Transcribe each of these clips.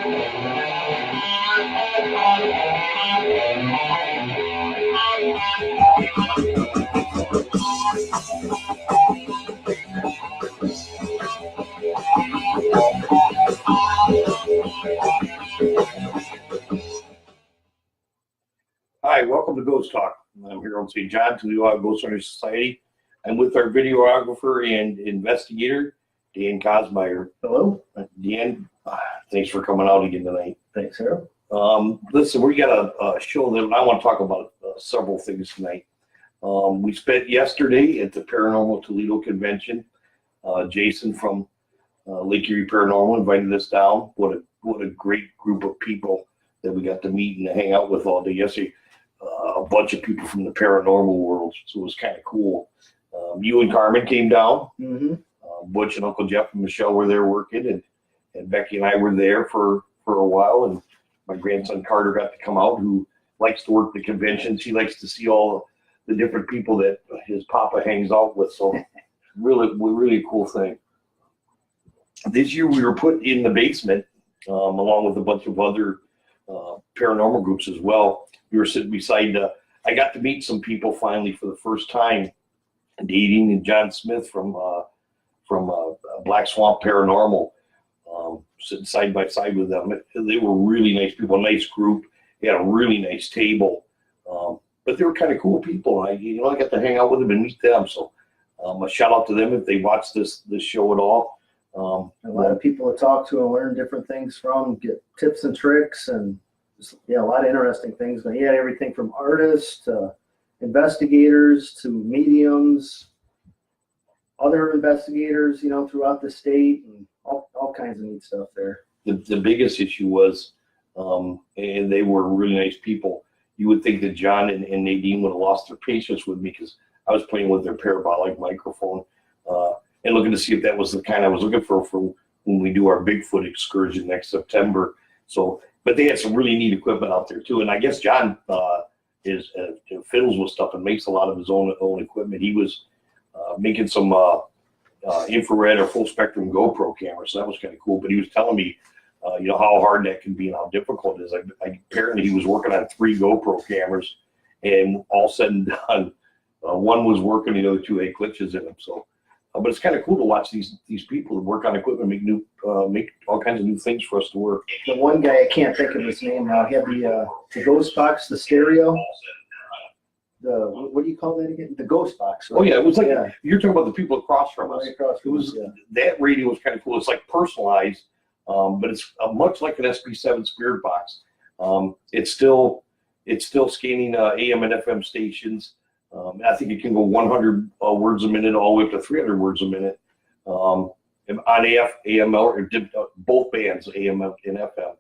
Hi, welcome to Ghost Talk. I'm here on St. John, Toledo Ghost Hunter Society. I'm with our videographer and investigator, Dan Kosmider. Hello. Dan, thanks for coming out again tonight. Thanks, Harold. Listen, we got a show that I want to talk about several things tonight. We spent yesterday at the Paranormal Toledo Convention. Jason from Lake Erie Paranormal invited us down. What a great group of people that we got to meet and hang out with all day yesterday. A bunch of people from the paranormal world, so it was kind of cool. You and Carmen came down. Mm-hmm. Butch and Uncle Jeff and Michelle were there working, and Becky and I were there for a while. And my grandson Carter got to come out, who likes to work the conventions. He likes to see all the different people that his papa hangs out with. So really cool thing. This year we were put in the basement along with a bunch of other paranormal groups as well. We were sitting beside, I got to meet some people finally for the first time, Dating and John Smith from Black Swamp Paranormal, sitting side by side with them. They were really nice people, nice group. They had a really nice table, but they were kind of cool people. I got to hang out with them and meet them. So a shout out to them if they watch this show at all. A lot of people to talk to and learn different things from, get tips and tricks, and just, a lot of interesting things. But he had everything from artists to investigators to mediums, other investigators, throughout the state, and all kinds of neat stuff there. The biggest issue was, and they were really nice people. You would think that John and Nadine would have lost their patience with me because I was playing with their parabolic microphone and looking to see if that was the kind I was looking for when we do our Bigfoot excursion next September. So, but they had some really neat equipment out there too. And I guess John fiddles with stuff and makes a lot of his own equipment. He was making some infrared or full spectrum GoPro cameras, so that was kind of cool. But he was telling me, how hard that can be and how difficult it is. Apparently, he was working on 3 GoPro cameras, and all said and done, one was working, the other 2 had glitches in them. So, but it's kind of cool to watch these people work on equipment, make all kinds of new things for us to work. The one guy, I can't think of his name now. He had the ghost box, the stereo. What do you call that again? The ghost box. Right? Oh yeah, it was like you're talking about the people across from us. Right across from us, that radio was kind of cool. It's like personalized, but it's much like an SP7 Spirit box. It's still scanning AM and FM stations. I think it can go 100 words a minute all the way up to 300 words a minute on AF, AML, or both bands, AM and FM.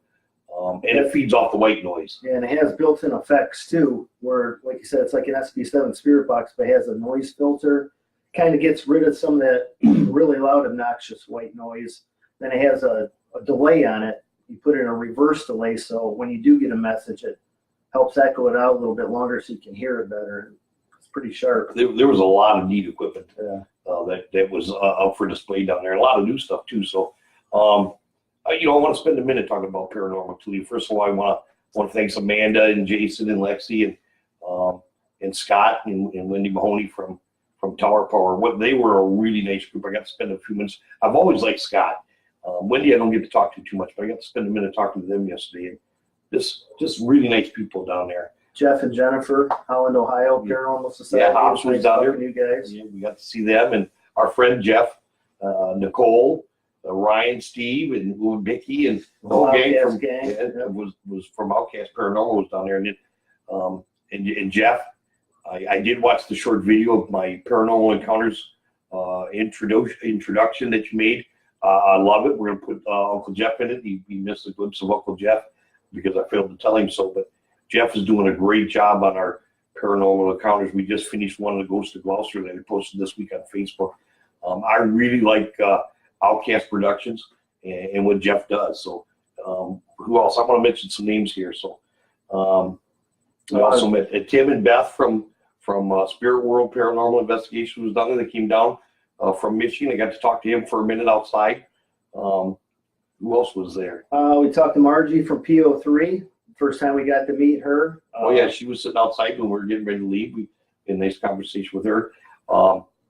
And it feeds off the white noise. Yeah, and it has built-in effects too, where, like you said, it's like an SP7 Spirit box, but it has a noise filter. Kind of gets rid of some of that really loud, obnoxious white noise. Then it has a delay on it. You put in a reverse delay, so when you do get a message, it helps echo it out a little bit longer so you can hear it better. It's pretty sharp. There was a lot of neat equipment that was up for display down there. A lot of new stuff too. So, I want to spend a minute talking about Paranormal Toledo. First of all, I want to thank Amanda and Jason and Lexi and Scott and Wendy Mahoney from Tower Power. They were a really nice group. I got to spend a few minutes. I've always liked Scott. Wendy, I don't get to talk to too much, but I got to spend a minute talking to them yesterday. And just really nice people down there. Jeff and Jennifer, Holland, Ohio Paranormal Society. Yeah, Hobbs was down there. You guys. Yeah, we got to see them, and our friend Jeff, Nicole, Ryan, Steve, and Mickey, and the whole gang was from Outcast Paranormal was down there, and Jeff. I did watch the short video of my Paranormal Encounters introduction that you made. I love it. We're gonna put Uncle Jeff in it. He missed a glimpse of Uncle Jeff because I failed to tell him so, but Jeff is doing a great job on our Paranormal Encounters. We just finished one of the Ghost of Gloucester that I posted this week on Facebook. I really like Outcast Productions and what Jeff does. So who else? I want to mention some names here. So I also met Tim and Beth from Spirit World Paranormal Investigation was down there. They came down from Michigan. I got to talk to him for a minute outside. Who else was there? We talked to Margie from PO3. First time we got to meet her. Oh yeah, she was sitting outside when we were getting ready to leave. We had a nice conversation with her.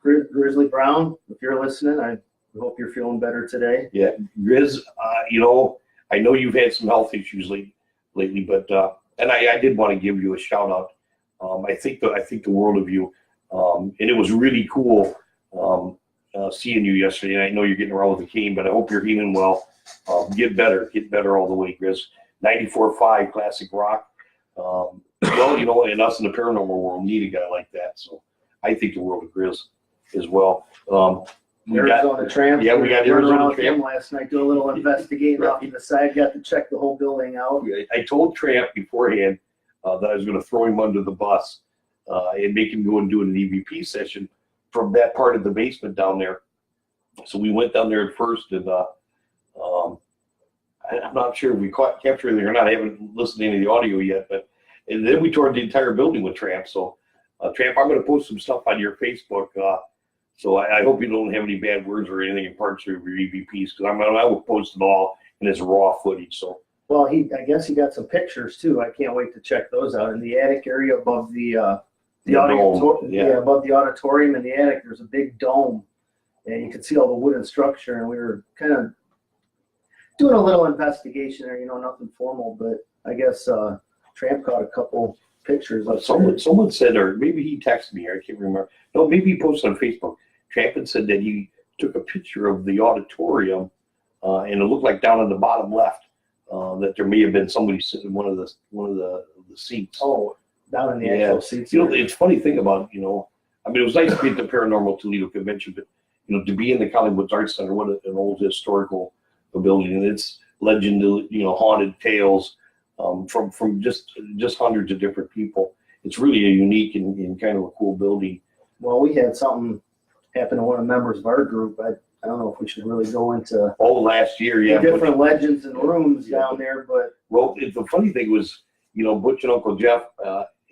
Grizzly Brown, if you're listening, I hope you're feeling better today. Yeah, Grizz, I know you've had some health issues lately, but and I did want to give you a shout out. I think the world of you, and it was really cool seeing you yesterday. And I know you're getting around with the cane, but I hope you're healing well. Get better all the way, Grizz. 94.5 classic rock. Well, and us in the paranormal world need a guy like that. So I think the world of Grizz as well. Arizona Tramp. Yeah, we got Arizona Tramp last night. Do a little investigating off to the side. Got to check the whole building out. I told Tramp beforehand that I was going to throw him under the bus and make him go and do an EVP session from that part of the basement down there. So we went down there at first, and I'm not sure if we captured anything or not. I haven't listened to any of the audio yet, and then we toured the entire building with Tramp. So Tramp, I'm going to post some stuff on your Facebook. So I hope you don't have any bad words or anything in parts of your EVPs, because I will post it all in its raw footage. So. Well, I guess he got some pictures too. I can't wait to check those out. In the attic area above the auditorium, above the auditorium in the attic, there's a big dome, and you can see all the wooden structure. And we were kind of doing a little investigation there, nothing formal, but I guess Tramp caught a couple pictures. Someone said, or maybe he texted me, I can't remember. No, maybe he posted on Facebook. Tramp had said that he took a picture of the auditorium, and it looked like down in the bottom left. That there may have been somebody sitting in one of the seats. Oh, down in the actual seats. It's a funny thing about, it was nice to be at the Paranormal Toledo convention, but to be in the Collingwood Arts Center, what an old historical building, and it's legend, haunted tales from just hundreds of different people. It's really a unique and kind of a cool building. Well, we had something happen to one of the members of our group. I don't know if we should really go into last year, yeah, different legends and rooms down there, but the funny thing was, Butch and Uncle Jeff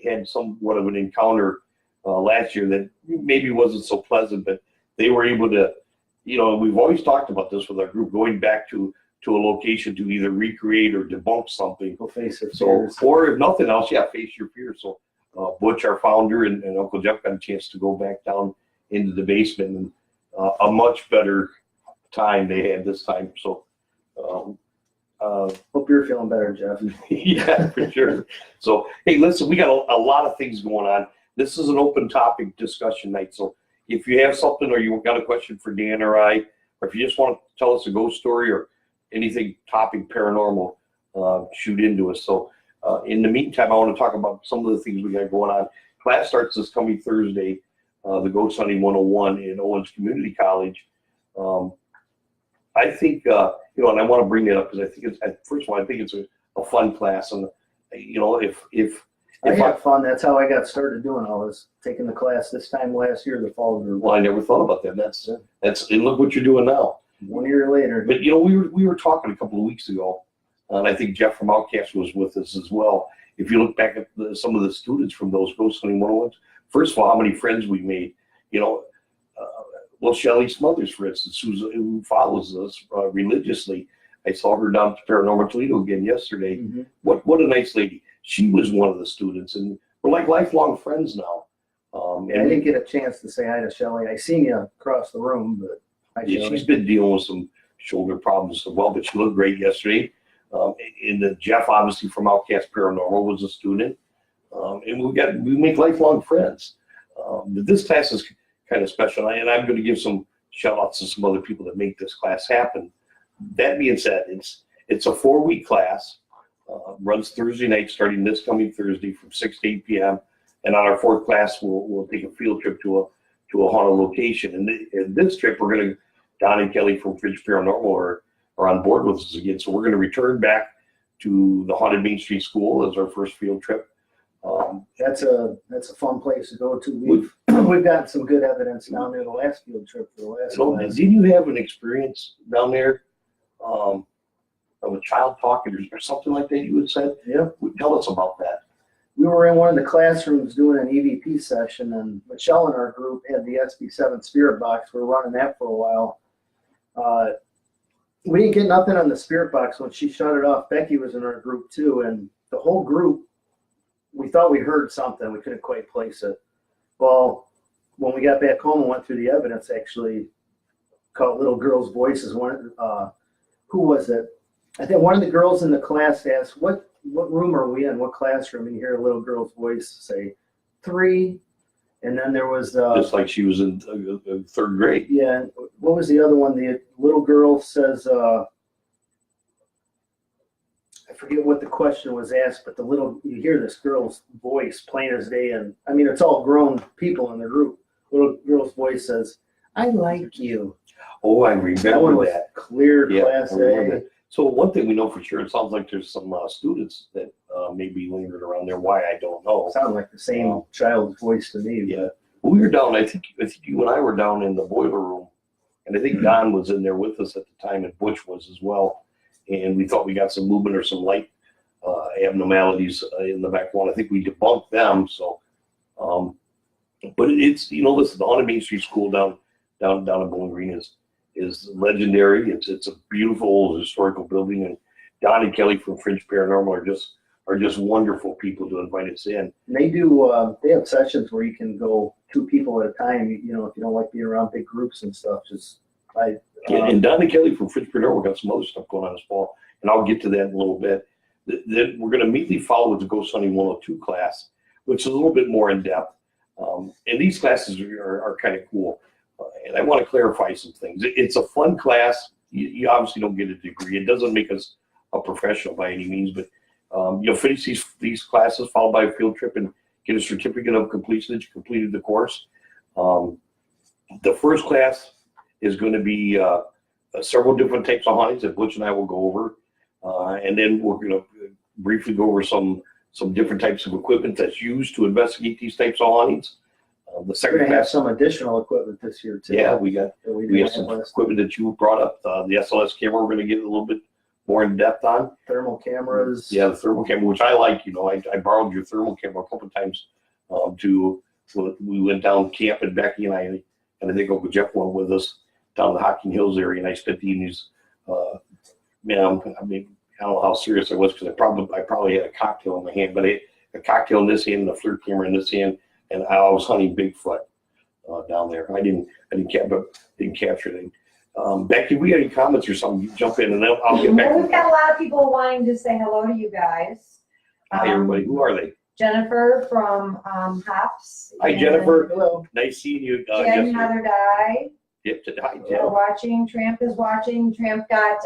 had somewhat of an encounter last year that maybe wasn't so pleasant, but they were able to, we've always talked about this with our group, going back to a location to either recreate or debunk something. Go face their fears. Or if nothing else, face your fears. So Butch, our founder, and Uncle Jeff got a chance to go back down into the basement, and a much better time they had this time. So hope you're feeling better, Jeff. Yeah, for sure. So, hey, listen, we got a lot of things going on. This is an open topic discussion night. So if you have something, or you got a question for Dan or I, or if you just want to tell us a ghost story or anything topic paranormal, shoot into us. So in the meantime, I want to talk about some of the things we got going on. Class starts this coming Thursday, the Ghost Hunting 101 in Owens Community College. I think, and I want to bring that up because I think first of all, I think it's a fun class. And, if I had fun, that's how I got started doing all this, taking the class this time last year, the fall group. Well, I never thought about that. That's and look what you're doing now. 1 year later. But, we were talking a couple of weeks ago, and I think Jeff from Outcast was with us as well. If you look back at some of the students from those Ghost Hunting 101s, first of all, how many friends we made, Shelley Smothers, for instance, who follows us religiously. I saw her down at the Paranormal Toledo again yesterday. Mm-hmm. What a nice lady. She was one of the students, and we're like lifelong friends now. I didn't get a chance to say hi to Shelley. I seen you across the room, but she's been dealing with some shoulder problems as well, but she looked great yesterday. And Jeff, obviously from Outcast Paranormal, was a student. And we make lifelong friends. But this class is kind of special, and I'm going to give some shout outs to some other people that make this class happen. That being said, it's a 4-week class, runs Thursday night, starting this coming Thursday from 6 to 8 p.m. And on our 4th class, we'll take a field trip to a haunted location. And in this trip, we're going to, Don and Kelly from Fridge Paranormal are on board with us again. So we're going to return back to the Haunted Main Street School as our first field trip. That's a fun place to go to. We've gotten some good evidence down there the last field trip for the last class. Did you have an experience down there of a child talking or something like that you had said? Yeah. Tell us about that. We were in one of the classrooms doing an EVP session, and Michelle in our group had the SB7 spirit box. We were running that for a while. we didn't get nothing on the spirit box when she shut it off. Becky was in our group too, and the whole group, we thought we heard something. We couldn't quite place it. Well, when we got back home and went through the evidence, actually caught little girls' voices. Who was it? I think one of the girls in the class asked, what room are we in? What classroom? And you hear a little girl's voice say 3. And then there was just like she was in third grade. Yeah. What was the other one? The little girl says, I forget what the question was asked, but you hear this girl's voice plain as day. And I mean, it's all grown people in the group. Little girl's voice says, I like you. Oh, I remember that. One was that. Clear class A. So one thing we know for sure, it sounds like there's some students that maybe lingered around there. Why, I don't know. Sounded like the same child's voice to me. Yeah. We were down, I think you and I were down in the boiler room, and I think Don was in there with us at the time, and Butch was as well. And we thought we got some movement or some light abnormalities in the back wall. I think we debunked them. So, but it's, listen, the Haunted Main Street School down in Bowling Green is legendary. It's a beautiful old historical building, and Don and Kelly from Fringe Paranormal are just wonderful people to invite us in. And they have sessions where you can go 2 people at a time. If you don't like being around big groups and stuff, and Don and Kelly from Fringe Paranormal got some other stuff going on this fall, and I'll get to that in a little bit. Then we're going to immediately follow with the Ghost Hunting 102 class, which is a little bit more in depth. And these classes are kind of cool. And I want to clarify some things. It's a fun class. You obviously don't get a degree. It doesn't make us a professional by any means, but you'll finish these classes, followed by a field trip, and get a certificate of completion that you completed the course. The first class is going to be several different types of hauntings that Butch and I will go over. And then we're going to briefly go over some different types of equipment that's used to investigate these types of hauntings. The second We're gonna have class, some additional equipment this year too. yeah, we have some equipment that you brought up. The SLS camera, we're going to get a little bit more in depth on. Thermal cameras. Yeah, the thermal camera, which I like. I borrowed your thermal camera a couple of times. We went down camping, Becky and I think Uncle Jeff went with us down the Hocking Hills area, and I spent the evenings. I don't know how serious I was, because I probably had a cocktail in my hand, but a cocktail in this hand and a FLIR camera in this hand, and I was hunting Bigfoot down there. I didn't capture anything. Becky, we got any comments or something? You jump in, and then I'll get back. We've got a lot of people wanting to say hello to you guys. Hi, everybody. Who are they? Jennifer from Hops. Hi, Jennifer. Hello. Nice seeing you. Jen Heather Dye. Yep. Hi, We're Jen. watching. Tramp is watching. Tramp got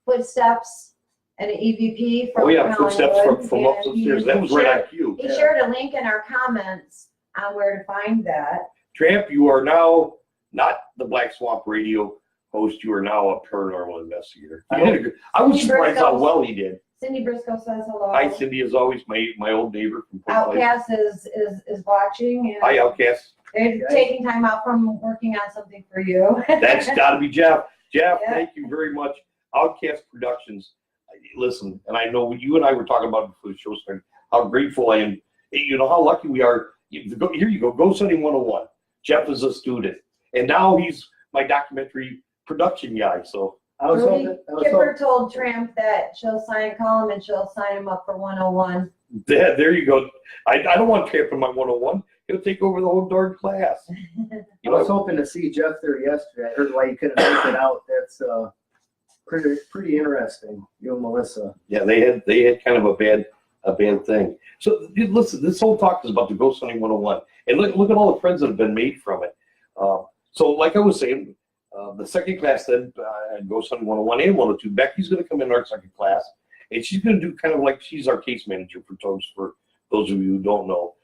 footsteps and an EVP from Oh yeah, footsteps Hollywood, from upstairs. That was right on cue. He shared a link in our comments on where to find that. Tramp, you are now not the Black Swamp Radio host. You are now a paranormal investigator. I was surprised how well he did. Cindy Briscoe says hello. Hi, Cindy, as always, my old neighbor from Portland. Outcast is watching. And Hi, Outcast. they're taking time out from working on something for you. That's got to be Jeff. Jeff, Yeah. Thank you very much. Outcast Productions. Listen, and I know you and I were talking about before the show started, how grateful I am. You know how lucky we are. Here you go, Ghost Hunting 101. Jeff is a student, and now he's my documentary production guy. So Kipper told Tramp that she'll call him and she'll sign him up for 101. there you go. I don't want Tramp in my 101. He'll take over the whole darn class. I was hoping to see Jeff there yesterday. I heard why you couldn't make it out. That's pretty interesting. You and Melissa. Yeah, they had kind of a bad thing. So listen, this whole talk is about the Ghost Hunting 101, and look at all the friends that have been made from it. So like I was saying, the second class then Ghost Hunting 101 and 102. Becky's going to come in our second class, and she's going to do kind of like she's our case manager for those of you who don't know.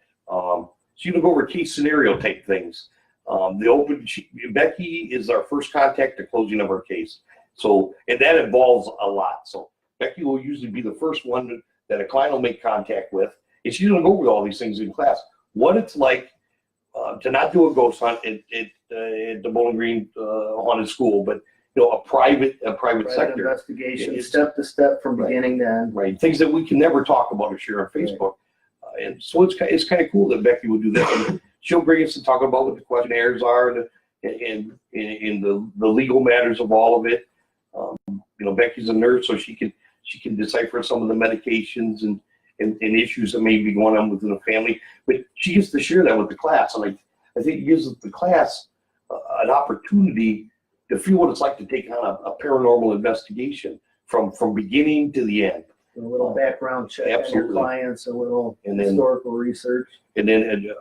She's going to go over case scenario type things. Becky is our first contact to closing of our case. So, and that involves a lot. So Becky will usually be the first one that a client will make contact with, and she's going to go over all these things in class. What it's like to not do a ghost hunt at the Bowling Green haunted school, but a private sector investigation, step to step from beginning to end. Right, things that we can never talk about or share on Facebook. And so it's kind of cool that Becky would do that. And she'll bring us to talk about what the questionnaires are and the legal matters of all of it. Becky's a nurse, so she can decipher some of the medications and issues that may be going on within the family. But she gets to share that with the class, and I think it gives the class an opportunity to feel what it's like to take on a paranormal investigation from beginning to the end. A little background check on your Absolutely. clients, a little And then- historical research. And then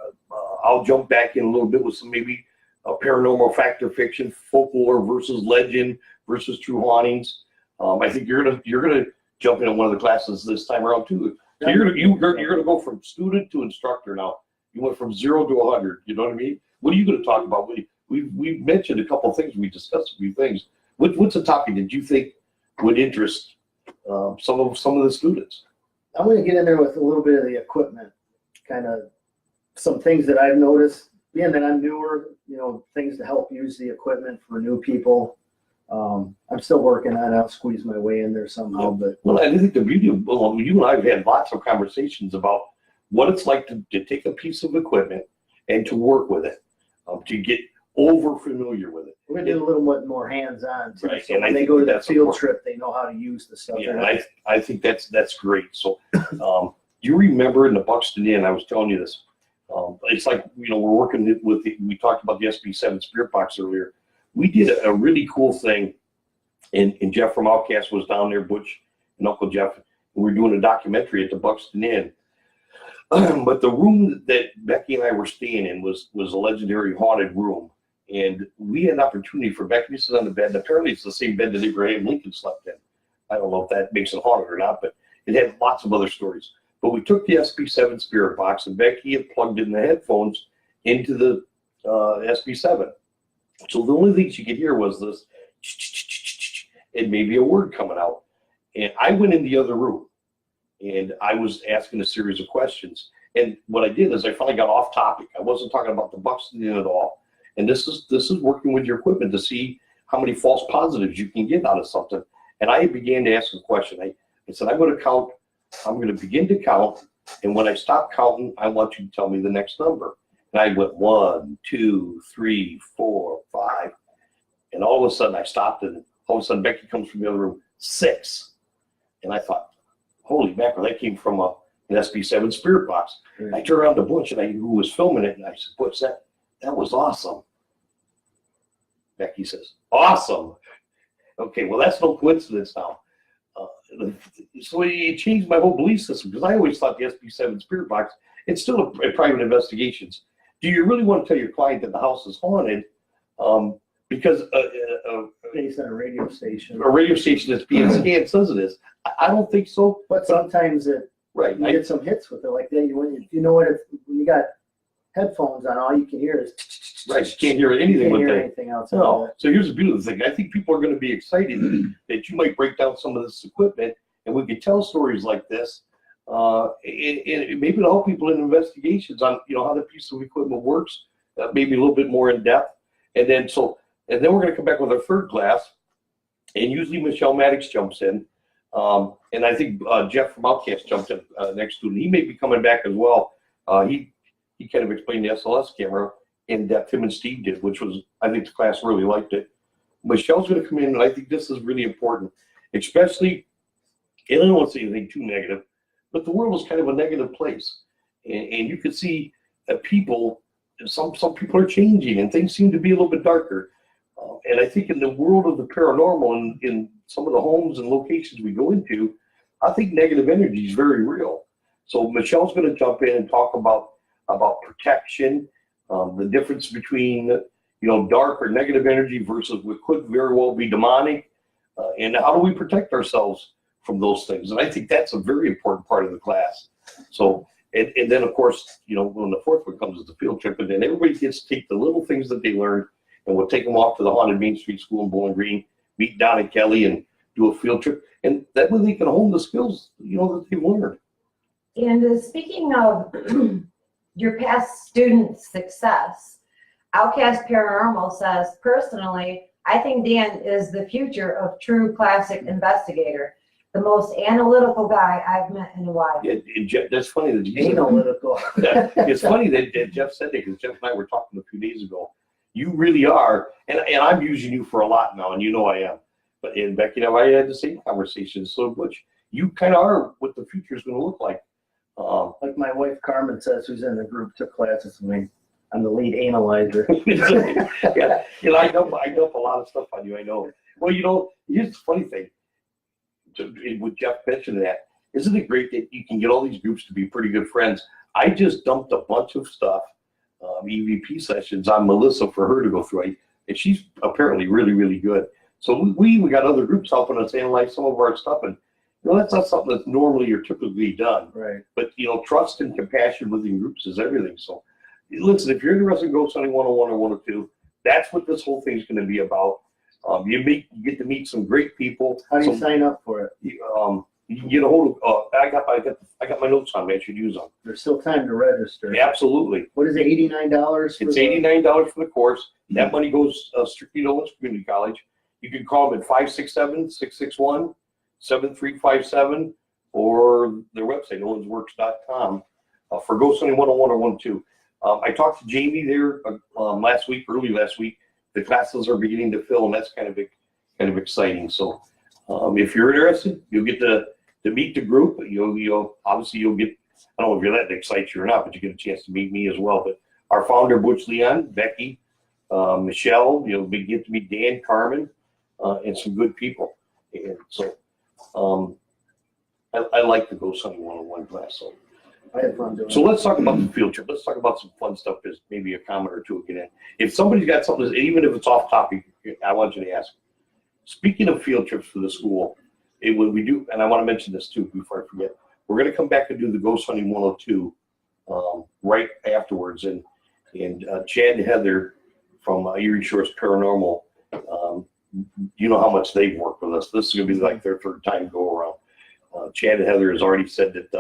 I'll jump back in a little bit with some maybe paranormal fact or fiction, folklore versus legend versus true hauntings. I think you're gonna jump into one of the classes this time around too. So you're gonna go from student to instructor now. You went from 0 to 100. You know what I mean? What are you gonna talk about? We've mentioned a couple of things. We discussed a few things. What's a topic that you think would interest some of the students? I'm going to get in there with a little bit of the equipment, kind of some things that I've noticed. Being that I'm newer, things to help use the equipment for new people. I'm still working on it. I'll squeeze my way in there somehow. But Well, I think the beauty of you and I have had lots of conversations about what it's like to take a piece of equipment and to work with it, to get over familiar with it. we're going to do a little bit more hands-on too. Right, So and I when they think go to that that's field important. trip, they know how to use the stuff. Yeah, and I think that's great. So, you remember in the Buxton Inn, I was telling you this. It's like we're working with we talked about the SB7 Spirit Box earlier. We did a really cool thing, and Jeff from Outcast was down there, Butch and Uncle Jeff. And we were doing a documentary at the Buxton Inn. But the room that Becky and I were staying in was a legendary haunted room. And we had an opportunity for Becky to sit on the bed. And apparently it's the same bed that Abraham Lincoln slept in. I don't know if that makes it haunted or not, but it had lots of other stories. But we took the SB7 Spirit Box, and Becky had plugged in the headphones into the SB7. So the only thing she could hear was this, and maybe a word coming out. And I went in the other room, and I was asking a series of questions. And what I did is I finally got off topic. I wasn't talking about the Buxton Inn at all. And this is working with your equipment to see how many false positives you can get out of something. And I began to ask a question. I said, I'm going to begin to count. And when I stop counting, I want you to tell me the next number. And I went 1, 2, 3, 4, 5. And all of a sudden I stopped, and all of a sudden Becky comes from the other room, 6. And I thought, holy mackerel, that came from an SB7 Spirit Box. And I turned around to Butch, and who was filming it, and I said, Butch, that was awesome. Becky says, awesome. Okay, well, that's no coincidence now. So it changed my whole belief system, because I always thought the SB7 Spirit Box, it's still a private investigations. Do you really want to tell your client that the house is haunted because based on a radio station. a radio station that's being scanned says it is? I don't think so. But sometimes you Right. get some hits with it like that. When you got headphones on, all you can hear is Right. You can't hear anything can't with hear that. anything outside of No. it. So here's the beautiful thing. I think people are going to be excited that you might break down some of this equipment, and we could tell stories like this. And maybe it'll help people in investigations on how the piece of equipment works, maybe a little bit more in depth. And then we're going to come back with our third class, and usually Michelle Maddox jumps in. And I think Jeff from Outcast jumped in next to him. He may be coming back as well. He kind of explained the SLS camera in depth. Him and Steve did, which was, I think the class really liked it. Michelle's going to come in, and I think this is really important, especially, and I don't want to say anything too negative, but the world is kind of a negative place. And you can see that some people are changing, and things seem to be a little bit darker. And I think in the world of the paranormal and in some of the homes and locations we go into, I think negative energy is very real. So Michelle's going to jump in and talk about protection, the difference between dark or negative energy versus what could very well be demonic, and how do we protect ourselves from those things. And I think that's a very important part of the class. So and then of course when the fourth one comes is the field trip, and then everybody gets to take the little things that they learned, and we'll take them off to the haunted Main Street School in Bowling Green, meet Don and Kelly, and do a field trip, and that way they can hone the skills that they've learned. And speaking of your past student success, Outcast Paranormal says, personally, I think Dan is the future of true classic investigator, the most analytical guy I've met in a while. Yeah, that's funny that you Analytical. It's funny that Jeff said that, because Jeff and I were talking a few days ago. You really are, and I'm using you for a lot now, and I am. But in Becky and I had the same conversation. So, Butch, you kind of are what the future is going to look like. Like my wife Carmen says, who's in the group, took classes with me. I'm the lead analyzer. Yeah, I dump a lot of stuff on you. I know. Well, here's the funny thing. With Jeff mentioned that, isn't it great that you can get all these groups to be pretty good friends? I just dumped a bunch of stuff, EVP sessions on Melissa for her to go through, and she's apparently really, really good. So we got other groups helping us analyze some of our stuff, and that's not something that's normally or typically done. Right. But trust and compassion within groups is everything. So listen, if you're interested in Ghost Hunting 101 or 102, that's what this whole thing is going to be about. You get to meet some great people. How do you sign up for it? You can get a hold of. I got my notes on me. I should use them. There's still time to register. Yeah, absolutely. What is it? $89? It's $89 for the course. That money goes strictly to Owens Community College. You can call them at 567-661-7357 or their website, owensworks.com, for Ghost Hunting 101 or 102. I talked to Jamie there early last week. The classes are beginning to fill, and that's kind of exciting. So if you're interested, you'll get to meet the group. Obviously you'll get, I don't know if you're that excites you or not, but you get a chance to meet me as well. But our founder, Butch Leon, Becky, Michelle, we get to meet Dan, Carmen, and some good people. And so I like the Ghost Hunting 101 class. So I had fun doing So let's talk about the field trip. Let's talk about some fun stuff. There's maybe a comment or two again. If somebody's got something, even if it's off topic, I want you to ask. Speaking of field trips for the school, when we do, and I want to mention this too before I forget, we're going to come back and do the Ghost Hunting 102 right afterwards. And Chad and Heather from Erie Shores Paranormal, you know how much they've worked with us. This is going to be like their third time go around. Chad and Heather has already said that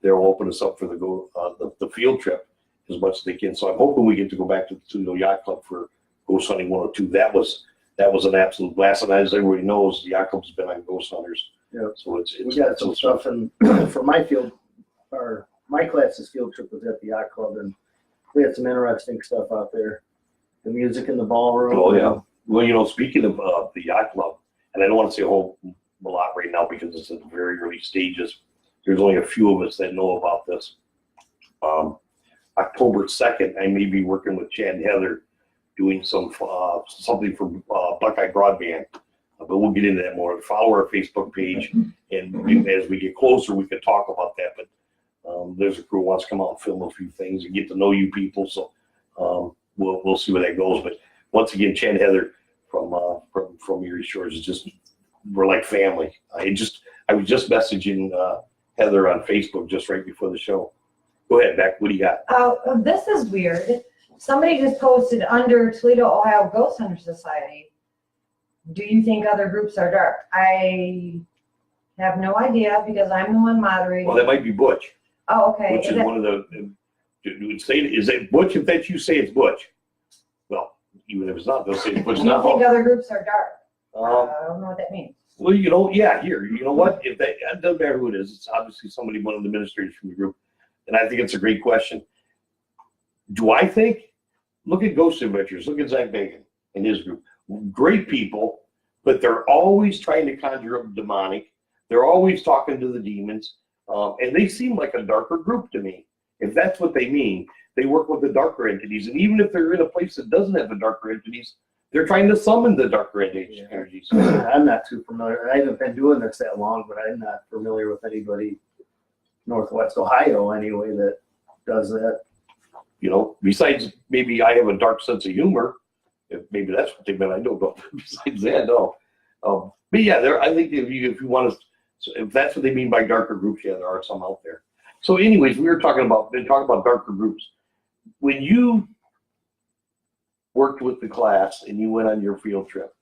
they'll open us up for the field trip as much as they can. So I'm hoping we get to go back to the Toledo Yacht Club for Ghost Hunting 102. That was an absolute blast. And as everybody knows, the Yacht Club's been on Ghost Hunters. Yeah. So we got some stuff in for my class's field trip was at the Yacht Club, and we had some interesting stuff out there. The music in the ballroom. Oh yeah. Well, speaking of the Yacht Club, and I don't want to say a whole lot right now because it's in the very early stages. There's only a few of us that know about this. October 2nd, I may be working with Chad and Heather doing something for Buckeye Broadband. But we'll get into that more. Follow our Facebook page, and as we get closer, we can talk about that. But there's a crew who wants to come out and film a few things and get to know you people. So we'll see where that goes. But once again, Chad and Heather from Erie Shores we're like family. I was just messaging Heather on Facebook just right before the show. Go ahead, Beck. What do you got? Oh, this is weird. Somebody just posted under Toledo, Ohio Ghost Hunter Society. Do you think other groups are dark? I have no idea because I'm the one moderating. Well, that might be Butch. Oh, okay. Butch is one of the. Is it Butch? If that you say it's Butch. Well, even if it's not, they'll say it's Butch. Do you think other groups are dark? I don't know what that means. Well, yeah, here, you know what? If it doesn't matter who it is, it's obviously one of the administrators from the group. And I think it's a great question. Do I think? Look at Ghost Adventures. Look at Zach Bacon and his group. Great people, but they're always trying to conjure up demonic. They're always talking to the demons. And they seem like a darker group to me. If that's what they mean, they work with the darker entities. And even if they're in a place that doesn't have the darker entities, they're trying to summon the darker energies. I'm not too familiar. I haven't been doing this that long, but I'm not familiar with anybody Northwest Ohio anyway that does that. Besides maybe I have a dark sense of humor. If maybe that's what they meant. I don't know. Besides that, no. But yeah, I think if you want to, if that's what they mean by darker groups, yeah, there are some out there. So, anyways, we were talking about darker groups. When you worked with the class and you went on your field trip,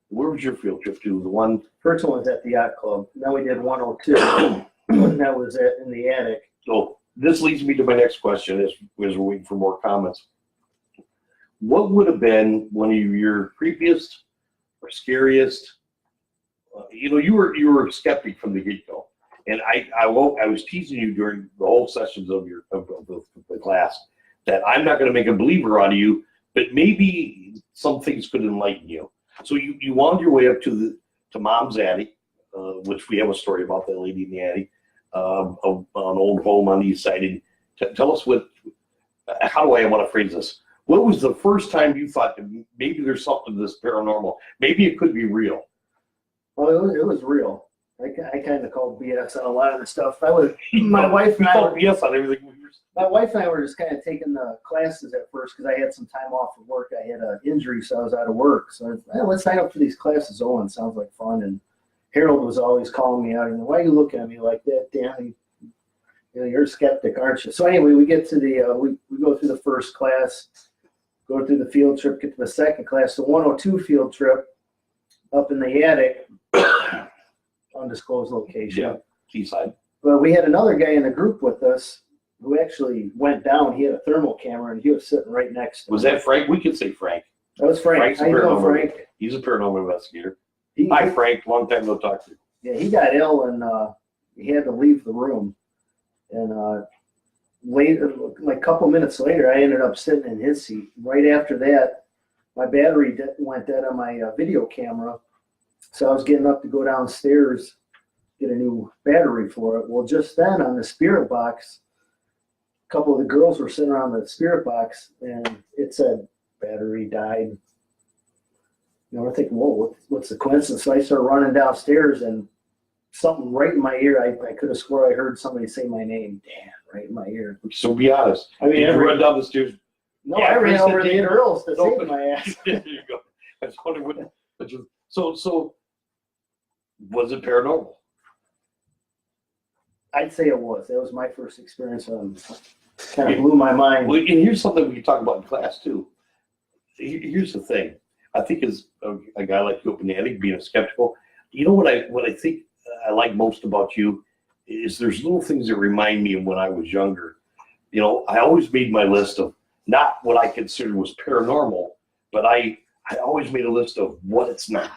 where was your field trip to? The one first one was at the Yacht Club. Then we did 102. And that was in the attic. So this leads me to my next question as we're waiting for more comments. What would have been one of your creepiest or scariest? You were a skeptic from the get-go, and I was teasing you during the whole sessions of the class that I'm not going to make a believer out of you, but maybe some things could enlighten you. So you wound your way up to to mom's attic, which we have a story about that lady in the attic, of an old home on the east side. And tell us how do I want to phrase this? What was the first time you thought that maybe there's something to this paranormal? Maybe it could be real. Well, it was real. I kind of called BS on a lot of the stuff. My wife and I called BS on everything. My wife and I were just kind of taking the classes at first because I had some time off from work. I had an injury, so I was out of work. So let's sign up for these classes. Owen, sounds like fun. And Harold was always calling me out. And why are you looking at me like that, Dan? You're a skeptic, aren't you? So anyway, we get to we go through the first class, go through the field trip, get to the second class, the 102 field trip up in the attic, undisclosed location. Yeah, Seaside. But we had another guy in the group with us who actually went down. He had a thermal camera, and he was sitting right next to me. Was that Frank? We could say Frank. That was Frank. Frank's How you doing, Frank? He's a paranormal investigator. Hi, Hi, Frank. Long time no talk to you. Yeah, he got ill, and he had to leave the room. And later, like a couple minutes later, I ended up sitting in his seat. Right after that, my battery went dead on my video camera. So I was getting up to go downstairs, get a new battery for it. Well, just then on the spirit box, a couple of the girls were sitting around the spirit box, and it said battery died. I'm thinking, whoa, what's the coincidence? So I started running downstairs, and something right in my ear. I could have swore I heard somebody say my name, Dan, right in my ear. So be honest. I mean, you run down the stairs. No, Yeah, I ran over the Dan. girls to No, save my ass. There you go. I was wondering so was it paranormal? I'd say it was. That was my first experience. Kind of blew my mind. Well, and here's something we can talk about in class too. Here's the thing. I think as a guy like you up in the attic, being skeptical, you know what I think I like most about you is there's little things that remind me of when I was younger. I always made my list of not what I considered was paranormal, but I always made a list of what it's not.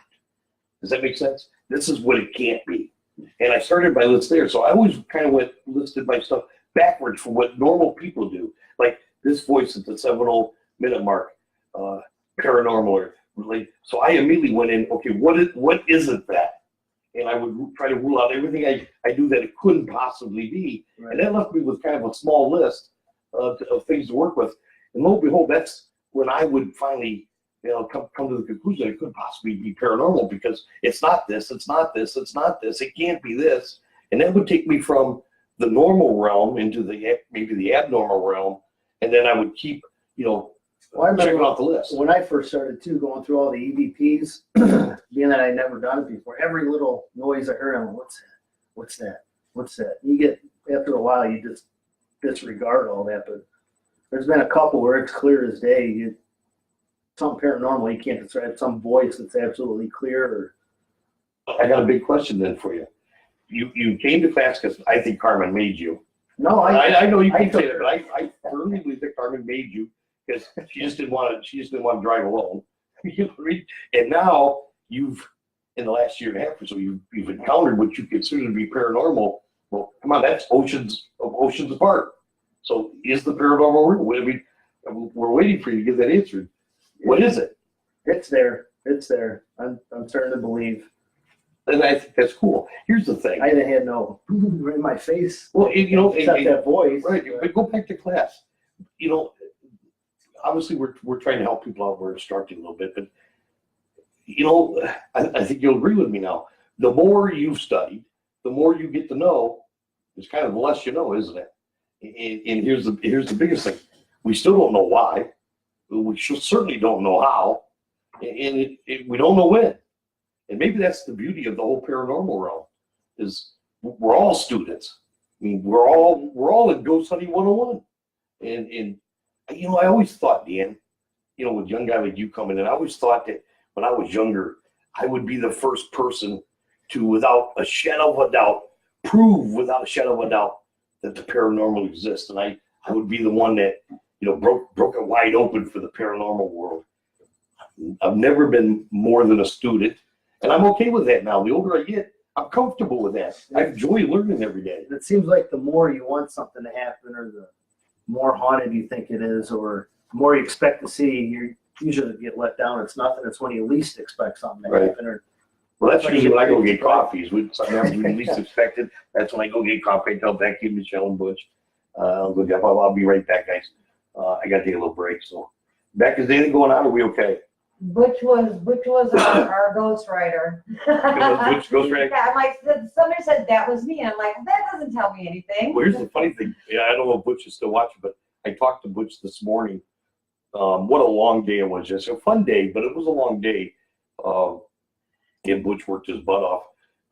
Does that make sense? This is what it can't be. And I started my list there. So I always kind of listed my stuff backwards from what normal people do. Like this voice at the 7-minute mark, paranormal or related. So I immediately went in, okay, what isn't that? And I would try to rule out everything I knew that it couldn't possibly be. Right. And that left me with kind of a small list of things to work with. And lo and behold, that's when I would finally come to the conclusion it could possibly be paranormal, because it's not this, it's not this, it's not this, it can't be this. And that would take me from the normal realm into maybe the abnormal realm. And then I would keep, Well, I remember checking out the list. When I first started too, going through all the EVPs, being that I'd never done it before, every little noise I heard, I'm like, what's that? What's that? What's that? You get, after a while, you just disregard all that. But there's been a couple where it's clear as day. Something paranormal, you can't describe some voice that's absolutely clear. I got a big question then for you. You came to class because I think Carmen made you. No, I know you can say that, but I firmly believe that Carmen made you because she just didn't want to drive alone. You know what I mean? And now you've, in the last year and a half or so, you've encountered what you consider to be paranormal. Well, come on, that's oceans apart. So is the paranormal real? I mean, we're waiting for you to get that answered. What is it? It's there. It's there. I'm starting to believe. And I think that's cool. Here's the thing. I didn't have no in my face. Well, except that voice. Right. But go back to class. Obviously we're trying to help people out. We're instructing a little bit, but I think you'll agree with me now. The more you've studied, the more you get to know. It's kind of the less you know, isn't it? And here's the biggest thing. We still don't know why. We certainly don't know how, and we don't know when. And maybe that's the beauty of the whole paranormal realm, is we're all students. I mean, we're all in Ghost Hunting 101. And I always thought, Dan, with a young guy like you coming in, I always thought that when I was younger, I would be the first person to, without a shadow of a doubt, prove without a shadow of a doubt that the paranormal exists. And I would be the one that broke it wide open for the paranormal world. I've never been more than a student, and I'm okay with that now. The older I get, I'm comfortable with that. I enjoy learning every day. It seems like the more you want something to happen, or the more haunted you think it is, or the more you expect to see, you usually get let down. It's nothing. It's when you least expect something to happen, or Well, that's usually when I go get coffees. Sometimes when you least expect it, that's when I go get coffee. I tell Becky, Michelle, and Butch, I'll go get. I'll be right back, guys. I got to take a little break. So, Beck, is anything going on? Are we okay? Butch was our ghostwriter. Butch ghostwriter? Yeah, I'm like, somebody said that was me. I'm like, that doesn't tell me anything. Well, here's the funny thing. Yeah, I don't know if Butch is still watching, but I talked to Butch this morning. What a long day it was. Just a fun day, but it was a long day. And Butch worked his butt off.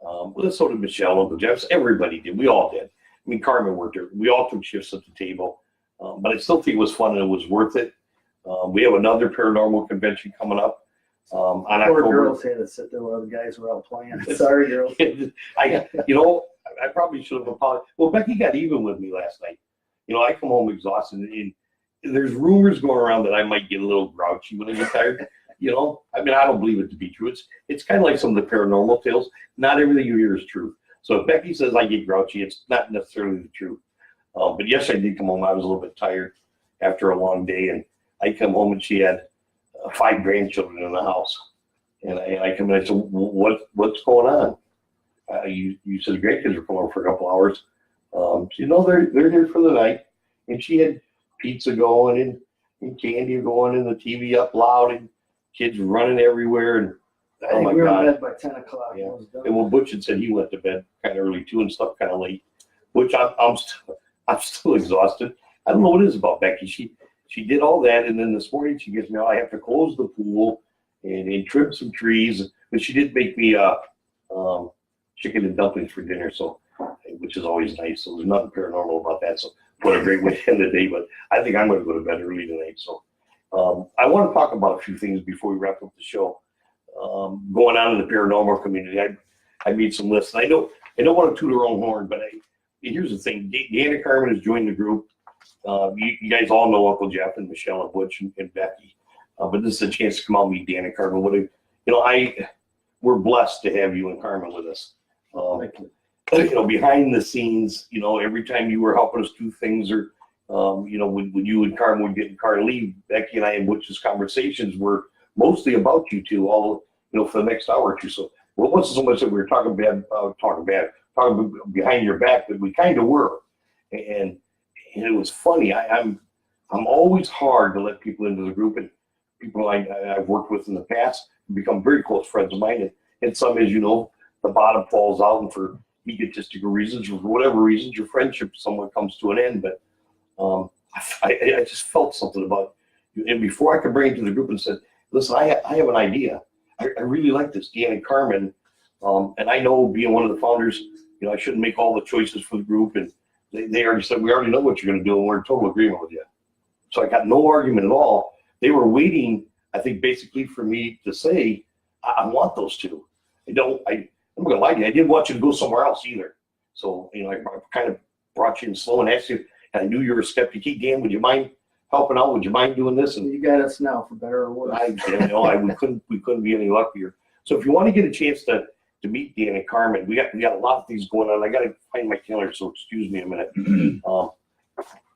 Well, so did Michelle and Jeff. Everybody did. We all did. I mean, Carmen worked there. We all took shifts at the table. But I still think it was fun and it was worth it. We have another paranormal convention coming up on Poor October. girls had to sit there while the guys were out playing. Sorry, girls. I probably should have apologized. Well, Becky got even with me last night. I come home exhausted, and there's rumors going around that I might get a little grouchy when I get tired. I mean, I don't believe it to be true. It's kind of like some of the paranormal tales. Not everything you hear is true. So if Becky says I get grouchy, it's not necessarily the truth. But yes, I did come home. I was a little bit tired after a long day, and I come home and she had 5 grandchildren in the house. And I come in and I said, what's going on? You said the grandkids were coming over for a couple hours. She said, no, they're here for the night. And she had pizza going and candy going and the TV up loud and kids running everywhere. And I think we were in bed by 10 o'clock. Yeah. And when Butch had said he went to bed kind of early too and slept kind of late, which I'm still exhausted. I don't know what it is about Becky. She did all that, and then this morning she gets me. I have to close the pool and trim some trees. But she did make me chicken and dumplings for dinner, so which is always nice. So there's nothing paranormal about that. So what a great way to end the day. But I think I'm going to go to bed early tonight. So I want to talk about a few things before we wrap up the show. Going on in the paranormal community, I made some lists. I don't want to toot our own horn, but here's the thing. Deanna Carmen has joined the group. You guys all know Uncle Jeff and Michelle and Butch and Becky. But this is a chance to come out and meet Deanna Carmen. We're blessed to have you and Carmen with us. Behind the scenes, every time you were helping us do things or, when you and Carmen would get in the car and leave, Becky and I and Butch's conversations were mostly about you two all, for the next hour or two. So well, it wasn't so much that we were talking behind your back, but we kind of were. And it was funny. I'm always hard to let people into the group, and people I've worked with in the past become very close friends of mine. And some, as you know, the bottom falls out, and for egotistical reasons or for whatever reasons, your friendship somewhat comes to an end. But I just felt something about you. And before I could bring it to the group and said, listen, I have an idea. I really like this, Deanna Carmen. And I know being one of the founders, I shouldn't make all the choices for the group. And they already said, we already know what you're going to do, and we're in total agreement with you. So I got no argument at all. They were waiting, I think, basically for me to say, I want those two. I'm not going to lie to you. I didn't want you to go somewhere else either. So, I kind of brought you in slow and asked you, and I knew you were a skeptic. Hey, Dan, would you mind helping out? Would you mind doing this? And you got us now, for better or worse. We couldn't be any luckier. So if you want to get a chance to meet Dan and Carmen, we got a lot of things going on. I got to find my calendar, so excuse me a minute.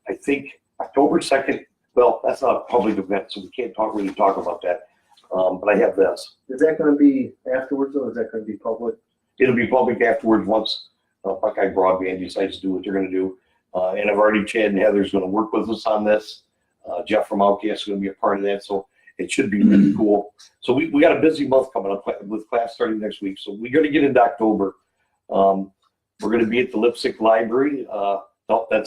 I think October 2nd. Well, that's not a public event, so we can't really talk about that. But I have this. Is that going to be afterwards, or is that going to be public? It'll be public afterwards once Buckeye Broadband decides to do what they're going to do. And I've already, Chad and Heather's going to work with us on this. Jeff from Outcast is going to be a part of that, so it should be really cool. So we got a busy month coming up with class starting next week. So we're going to get into October. We're going to be at the Lipstick Library. No, I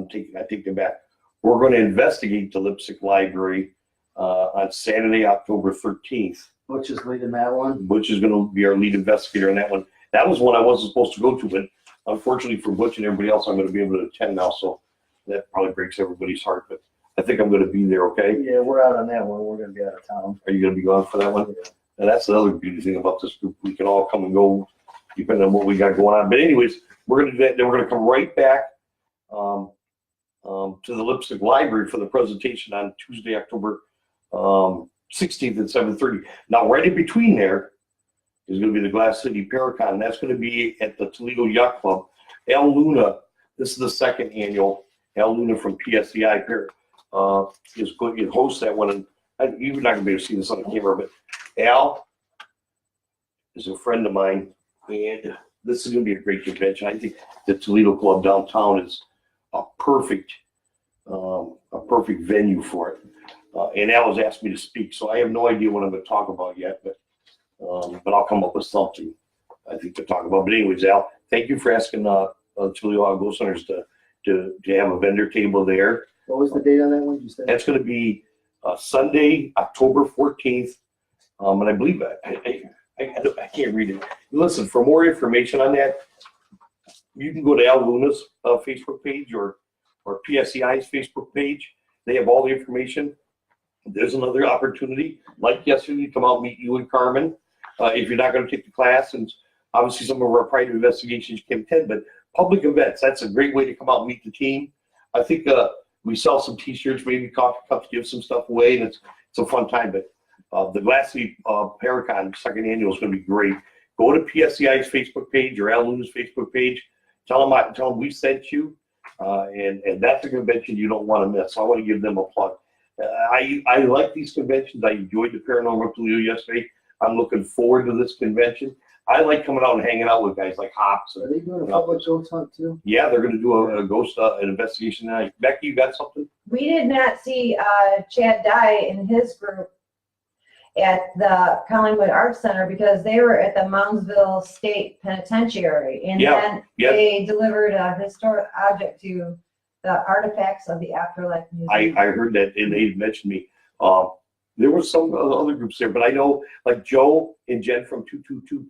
take it back. We're going to investigate the Lipstick Library on Saturday, October 13th. Butch is leading that one. Butch is going to be our lead investigator on that one. That was one I wasn't supposed to go to, but unfortunately for Butch and everybody else, I'm going to be able to attend now. So that probably breaks everybody's heart, but I think I'm going to be there, okay? Yeah, we're out on that one. We're going to be out of town. Are you going to be gone for that one? Yeah. And that's the other beauty thing about this group. We can all come and go depending on what we got going on. But anyways, we're going to do that. Then we're going to come right back to the Lipstick Library for the presentation on Tuesday, October 16th at 7:30. Now, right in between there is going to be the Glass City Paracon, and that's going to be at the Toledo Yacht Club. Al Luna, this is the second annual. Al Luna from PSEI is going to host that one. And you're not going to be able to see this on the camera, but Al is a friend of mine, and this is going to be a great convention. I think the Toledo Club downtown is a perfect venue for it. And Al has asked me to speak, so I have no idea what I'm going to talk about yet, but I'll come up with something I think to talk about. But anyways, Al, thank you for asking Toledo Ghost Hunters to have a vendor table there. What was the date on that one you said? That's going to be Sunday, October 14th, and I believe I can't read it. Listen, for more information on that, you can go to Al Luna's Facebook page or PSEI's Facebook page. They have all the information. There's another opportunity, like yesterday, to come out and meet you and Carmen. If you're not going to take the class, and obviously some of our private investigations you can attend, but public events, that's a great way to come out and meet the team. I think we sell some t-shirts, maybe coffee cups, give some stuff away, and it's a fun time. But the Glass City Paracon second annual is going to be great. Go to PSEI's Facebook page or Al Luna's Facebook page. Tell them we sent you, and that's a convention you don't want to miss. So I want to give them a plug. I like these conventions. I enjoyed the Paranormal Toledo yesterday. I'm looking forward to this convention. I like coming out and hanging out with guys like Hops. Are they doing a public ghost hunt too? Yeah, they're going to do an investigation tonight. Becky, you got something? We did not see Chad Dye and his group at the Collingwood Arts Center because they were at the Moundsville State Penitentiary, and then they delivered a historic object to the Artifacts of the Afterlife Museum. I heard that, and they mentioned me. There were some other groups there, but I know like Joe and Jen from 222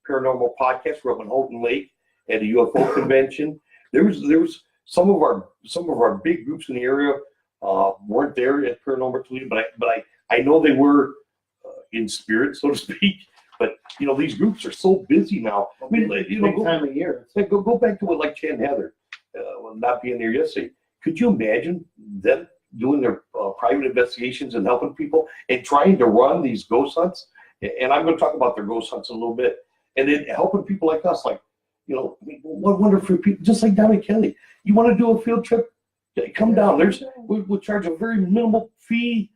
Paranormal Podcast were up in Houghton Lake at a UFO convention. There was some of our big groups in the area weren't there at Paranormal Toledo, but I know they were in spirit, so to speak. But these groups are so busy now. I mean, big time of year. Go back to what like Chan Heather, not being there yesterday. Could you imagine them doing their private investigations and helping people and trying to run these ghost hunts? And I'm going to talk about their ghost hunts in a little bit. And then helping people like us, like, what wonderful people, just like Donnie Kelly. You want to do a field trip? Come down. We'll charge a very minimal fee.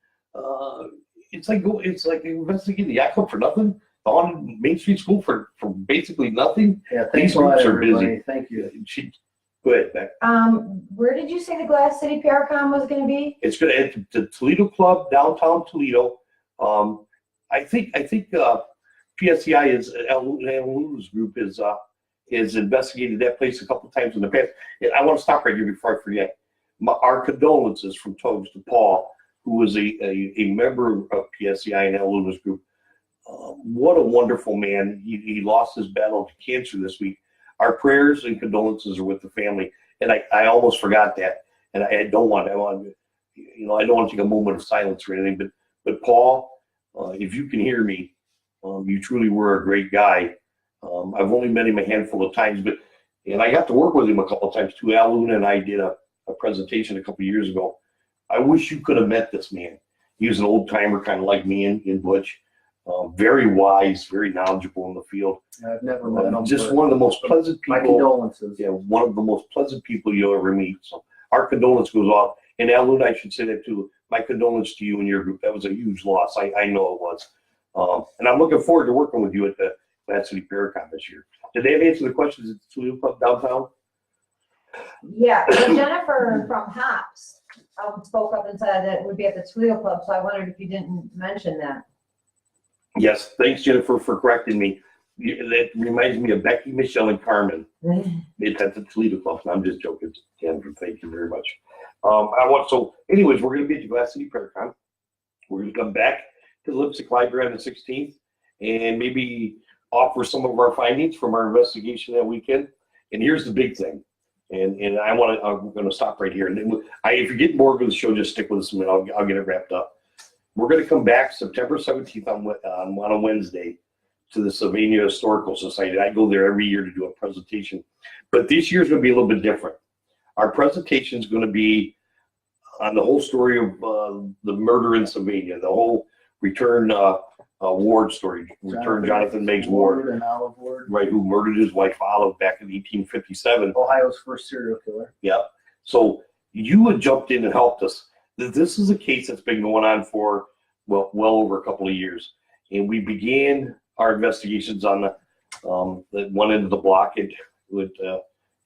It's like investigating the Yacht Club for nothing. The Haunted Main Street School for basically nothing. Yeah, thanks a lot, everybody. Thank you. Go ahead, Beck. Where did you say the Glass City Paracon was going to be? It's going to enter the Toledo Club, downtown Toledo. I think PSEI is Al Luna's group has investigated that place a couple of times in the past. I want to stop right here before I forget. Our condolences from Togs to Paul, who was a member of PSEI and Al Luna's group. What a wonderful man. He lost his battle to cancer this week. Our prayers and condolences are with the family, and I almost forgot that, and I don't want to take a moment of silence or anything, but Paul, if you can hear me, you truly were a great guy. I've only met him a handful of times, and I got to work with him a couple of times too. Al Luna and I did a presentation a couple of years ago. I wish you could have met this man. He was an old timer, kind of like me and Butch. Very wise, very knowledgeable in the field. Yeah, I've never met him. Just one of the most pleasant people. My condolences. Yeah, one of the most pleasant people you'll ever meet. So our condolence goes off. And Al Luna, I should say that too. My condolence to you and your group. That was a huge loss. I know it was. And I'm looking forward to working with you at the Glass City Paracon this year. Did they answer the questions at the Toledo Club downtown? Yeah, so Jennifer from Hops spoke up and said that it would be at the Toledo Club, so I wondered if you didn't mention that. Yes, thanks Jennifer for correcting me. That reminds me of Becky, Michelle, and Carmen. It's at the Toledo Club. I'm just joking, Jennifer. Thank you very much. Anyways, we're going to be at the Glass City Paracon. We're going to come back to the Lipstick Library on the 16th and maybe offer some of our findings from our investigation that weekend. And here's the big thing. And I'm going to stop right here. And then if you're getting bored with the show, just stick with us a minute. I'll get it wrapped up. We're going to come back September 17th on a Wednesday to the Sylvania Historical Society. I go there every year to do a presentation. But this year's going to be a little bit different. Our presentation is going to be on the whole story of the murder in Sylvania, the whole return Ward story. Jonathan Meigs Ward. And Olive Ward. Right, who murdered his wife Olive back in 1857. Ohio's first serial killer. Yeah. So you had jumped in and helped us. This is a case that's been going on for, well over a couple of years. And we began our investigations on the one end of the block at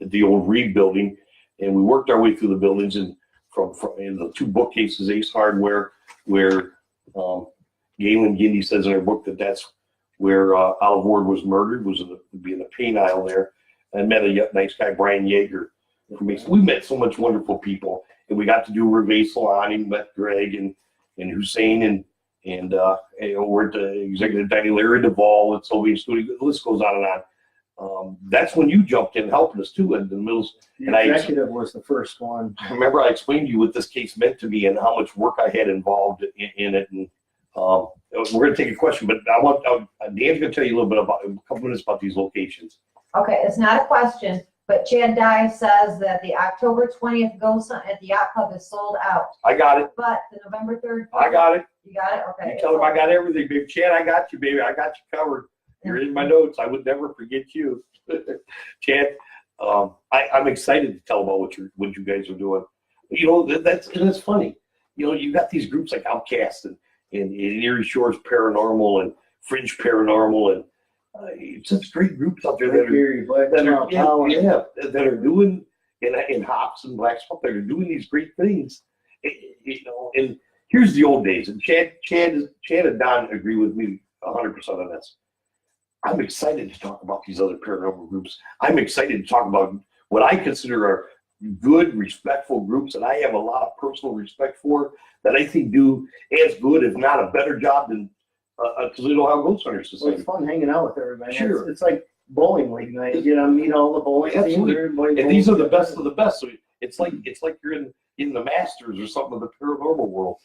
the old Reed building, and we worked our way through the buildings, and from in the two bookcases, Ace Hardware, where Galen Gindy says in her book that's where Olive Ward was murdered, was in the paint aisle there. I met a nice guy, Brian Yeager. We met so much wonderful people, and we got to do a reversal on him. Met Greg and Hussein and we're at the executive dining, Larry Duvall at Soviet Studio. The list goes on and on. That's when you jumped in helping us too in the middles. The and executive was the first one. I remember I explained to you what this case meant to me and how much work I had involved in it. And we're going to take a question, but Dan's going to tell you a little bit about a couple minutes about these locations. Okay, it's not a question, but Chad Dye says that the October 20th Ghost Hunt at the Yacht Club is sold out. I got it. But the November 3rd. I got it. You got it? Okay. You tell him I got everything, baby. Chad, I got you, baby. I got you covered. You're in my notes. I would never forget you. Chad, I'm excited to tell about what you guys are doing. You know, that's funny. You know, you got these groups like Outcast and Erie Shores Paranormal and Fringe Paranormal and such great groups out there that are doing in Hops and Black Spot, that are doing these great things. You know, and here's the old days, and Chad and Don agree with me 100% on this. I'm excited to talk about these other paranormal groups. I'm excited to talk about what I consider are good, respectful groups that I have a lot of personal respect for, that I think do as good, if not a better job than Toledo Ohio Ghost Hunters Well, Society. it's fun hanging out with everybody. Sure. It's like bowling league night. You know, meet all the bowling teams. Absolutely. And these are the best of the best. So it's like you're in the Masters or something of the paranormal world.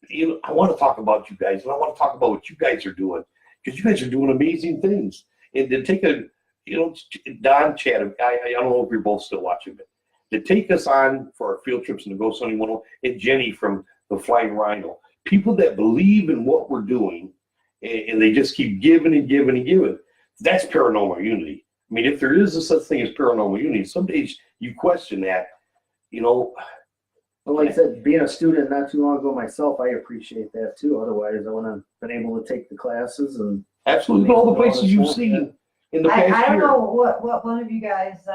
You know, I want to talk about you guys, and I want to talk about what you guys are doing, because you guys are doing amazing things. And to take Don, Chad, I don't know if you're both still watching, but to take us on for our field trips in the Ghost Hunting 101, and Jenny from the Flying Rhino, people that believe in what we're doing, and they just keep giving and giving and giving. That's paranormal unity. I mean, if there is a such thing as paranormal unity, some days you question that, you know. Well, like I said, being a student not too long ago myself, I appreciate that too. Otherwise, I wouldn't have been able to take the classes and absolutely all the places you've seen in the past year. I don't know what one of you guys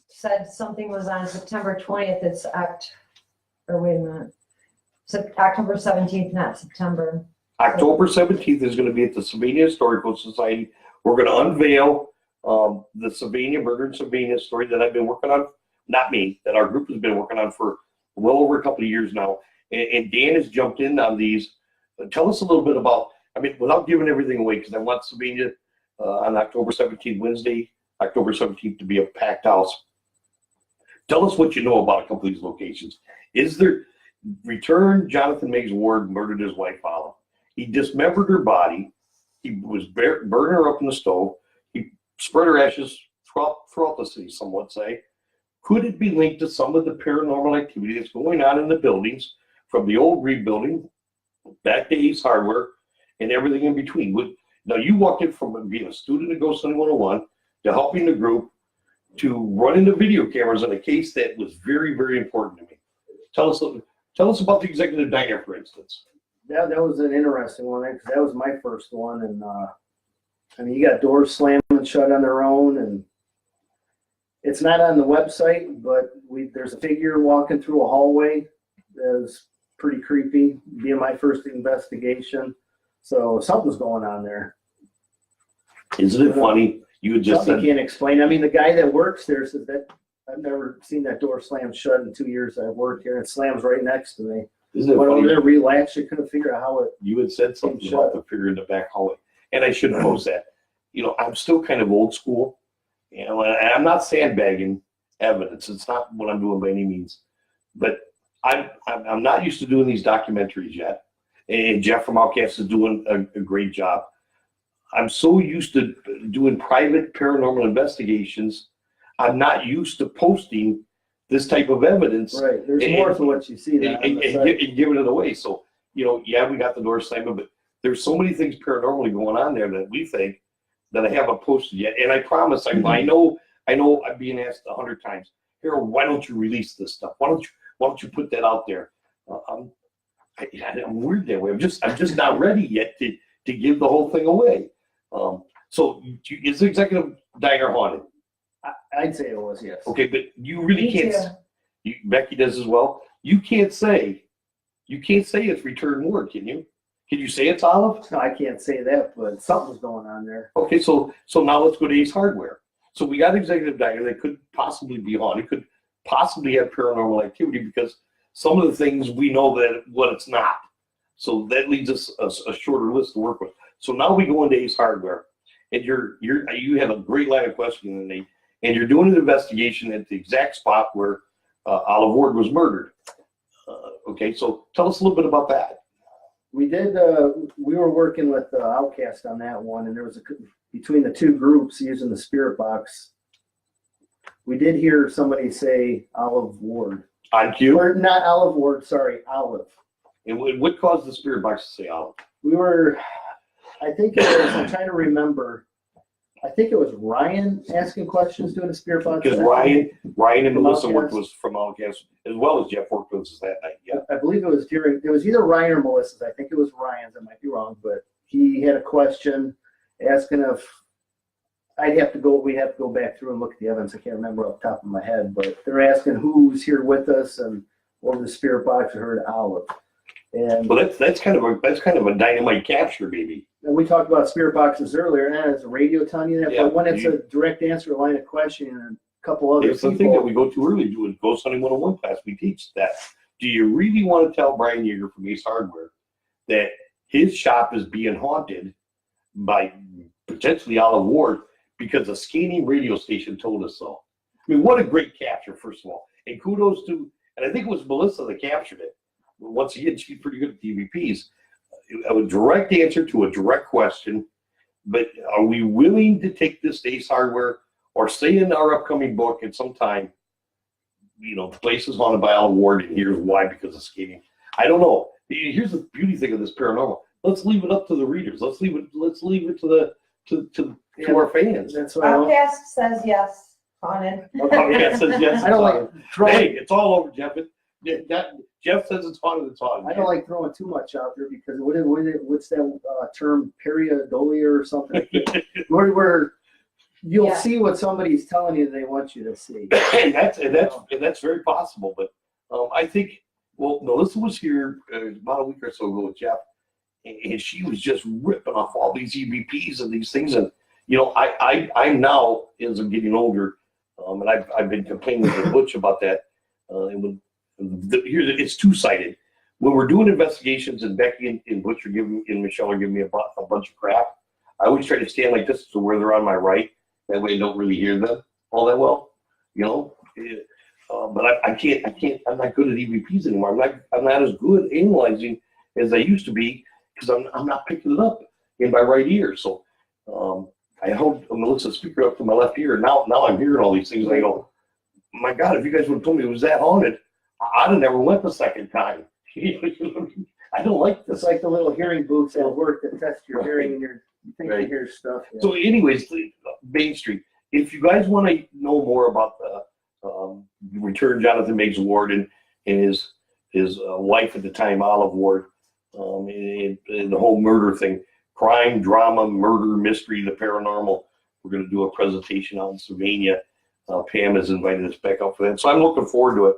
said something was on September 20th. It's wait a minute. October 17th, not September. October 17th is going to be at the Sylvania Historical Society. We're going to unveil the Sylvania, Murder in Sylvania story that I've been working on. Not me, that our group has been working on for well over a couple of years now. And Dan has jumped in on these. Tell us a little bit about, I mean, without giving everything away, because I want Sylvania on October 17th, Wednesday, October 17th, to be a packed house. Tell us what you know about a couple of these locations. Is there, Jonathan Meigs Ward murdered his wife, Olive. He dismembered her body. He was burning her up in the stove. He spread her ashes throughout the city, some would say. Could it be linked to some of the paranormal activity that's going on in the buildings, from the old rebuilding back to Ace Hardware and everything in between? Now, you walked in from being a student at Ghost Hunting 101 to helping the group to running the video cameras on a case that was very, very important to me. Tell us about the executive diner, for instance. that was an interesting one, because that was my first one. And I mean, you got doors slamming shut on their own, and it's not on the website, but there's a figure walking through a hallway that was pretty creepy, being my first investigation. So something's going on there. Isn't it funny? You had just Something can't explain. I mean, the guy that works there says that I've never seen that door slam shut in 2 years I've worked here. It slams right next to me. Isn't it Went over funny? there, relaxed. You couldn't figure out how it. You had said something about the figure in the back hallway, and I should post that. You know, I'm still kind of old school. You know, and I'm not sandbagging evidence. It's not what I'm doing by any means. But I'm not used to doing these documentaries yet. And Jeff from Outcast is doing a great job. I'm so used to doing private paranormal investigations. I'm not used to posting this type of evidence. Right. There's more to what you see than on the site. And giving it away. So, you know, yeah, we got the door slamming, but there's so many things paranormally going on there that we think that I haven't posted yet. And I promise, I know I'm being asked 100 times, Harold, why don't you release this stuff? Why don't you put that out there? I'm weird that way. I'm just not ready yet to give the whole thing away. So is the executive diner haunted? I'd say it was, yes. Okay, but you really Me can't. Becky does as well. You can't say it's return ward, can you? Can you say it's Olive? No, I can't say that, but something's going on there. Okay, so now let's go to Ace Hardware. So we got executive diner that could possibly be haunted, could possibly have paranormal activity because some of the things we know that what it's not. So that leads us a shorter list to work with. So now we go into Ace Hardware, and you have a great line of questioning, and you're doing an investigation at the exact spot where Olive Ward was murdered. Okay, so tell us a little bit about that. We did. We were working with Outcast on that one, and there was between the two groups using the spirit box. We did hear somebody say Olive Ward. On cue? Or not Olive Ward. Sorry, Olive. And what caused the spirit box to say Olive? We were. I think it was. I'm trying to remember. I think it was Ryan asking questions doing the spirit box. Because Ryan and From Melissa Outcast. worked with us from Outcast, as well as Jeff worked with us that night. Yeah. I believe it was either Ryan or Melissa's. I think it was Ryan's. I might be wrong, but he had a question asking if we'd have to go back through and look at the evidence. I can't remember off the top of my head, but they're asking who's here with us and over the spirit box. I heard Olive. And Well, that's kind of a dynamite capture, baby. we talked about spirit boxes earlier, and as a radio telling you that, Yeah. but when it's a direct answer, a line of questioning, and a couple other It's the thing that we go to early doing Ghost Hunting 101 class. We teach that. Do you really want to tell Brian Yeager from Ace Hardware that his shop is being haunted by potentially Olive Ward because a scanning radio station told us so? I mean, what a great capture, first of all. And kudos to, and I think it was Melissa that captured it. Once again, she's pretty good at DVPs. A direct answer to a direct question, but are we willing to take this to Ace Hardware or say in our upcoming book at some time, the place is haunted by Olive Ward and here's why, because of skating. I don't know. Here's the beauty thing of this paranormal. Let's leave it up to the readers. Let's leave it to our fans. That's why Outcast says yes, haunted. Outcast says yes. I don't like throwing. Hey, it's all over, Jeff. Jeff says it's haunted. It's haunted. I don't like throwing too much out there because what's that term, pareidolia or something? where you'll Yeah. see what somebody's telling you they want you to see. and that's very possible. But I think Melissa was here about a week or so ago with Jeff, and she was just ripping off all these EVPs and these things. And I'm now, as I'm getting older, and I've been complaining with Butch about that. It's two-sided. When we're doing investigations and Becky and Butch and Michelle are giving me a bunch of crap, I always try to stand like this to where they're on my right. That way I don't really hear them all that well, But I can't. I'm not good at EVPs anymore. I'm not as good analyzing as I used to be because I'm not picking it up in my right ear. So I held Melissa's speaker up to my left ear. Now I'm hearing all these things. And I go, my God, if you guys would have told me it was that haunted, I'd have never went the second time. I don't like this. It's like the little hearing booths at work that test your hearing and you think you hear stuff. Yeah. So anyways, Main Street, if you guys want to know more about the return Jonathan Meigs Ward and his wife at the time, Olive Ward, and the whole murder thing, crime, drama, murder, mystery, the paranormal, we're going to do a presentation out in Sylvania. Pam has invited us back out for that. So I'm looking forward to it.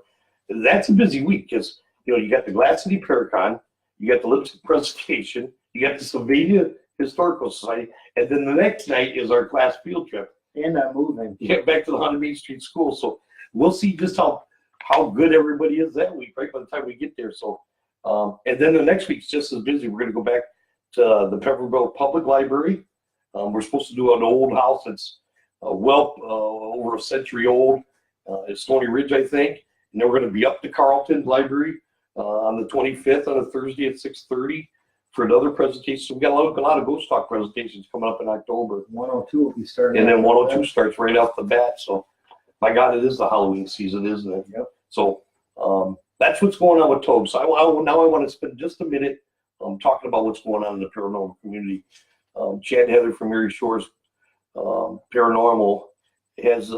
That's a busy week because, you got the Glass City Paracon, you got the Lipstick presentation, you got the Sylvania Historical Society, and then the next night is our class field trip. And I'm moving. Yeah, back to the Haunted Main Street School. So we'll see just how good everybody is that week, right, by the time we get there. So, and then the next week's just as busy. We're going to go back to the Pepperville Public Library. We're supposed to do an old house that's over a century old. It's Stony Ridge, I think. And then we're going to be up to Carlton Library on the 25th on a Thursday at 6:30 for another presentation. So we got a lot of Ghost Talk presentations coming up in October. 102 will be starting. And then 102 starts right off the bat. So, my God, it is the Halloween season, isn't it? Yep. So, that's what's going on with Toad. So, now I want to spend just a minute talking about what's going on in the paranormal community. Chad Heather from Erie Shores Paranormal has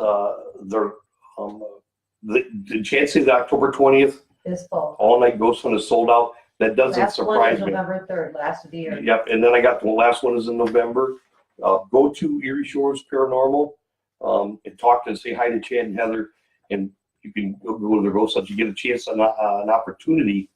did Chad say that October 20th? Is full. All night ghost hunt is sold out. That doesn't Last one surprise is me. November 3rd, last of the year. Yep, and then I got the last one is in November. Go to Erie Shores Paranormal and talk to say hi to Chad and Heather, and you can go to their ghost hunt. You get a chance an opportunity.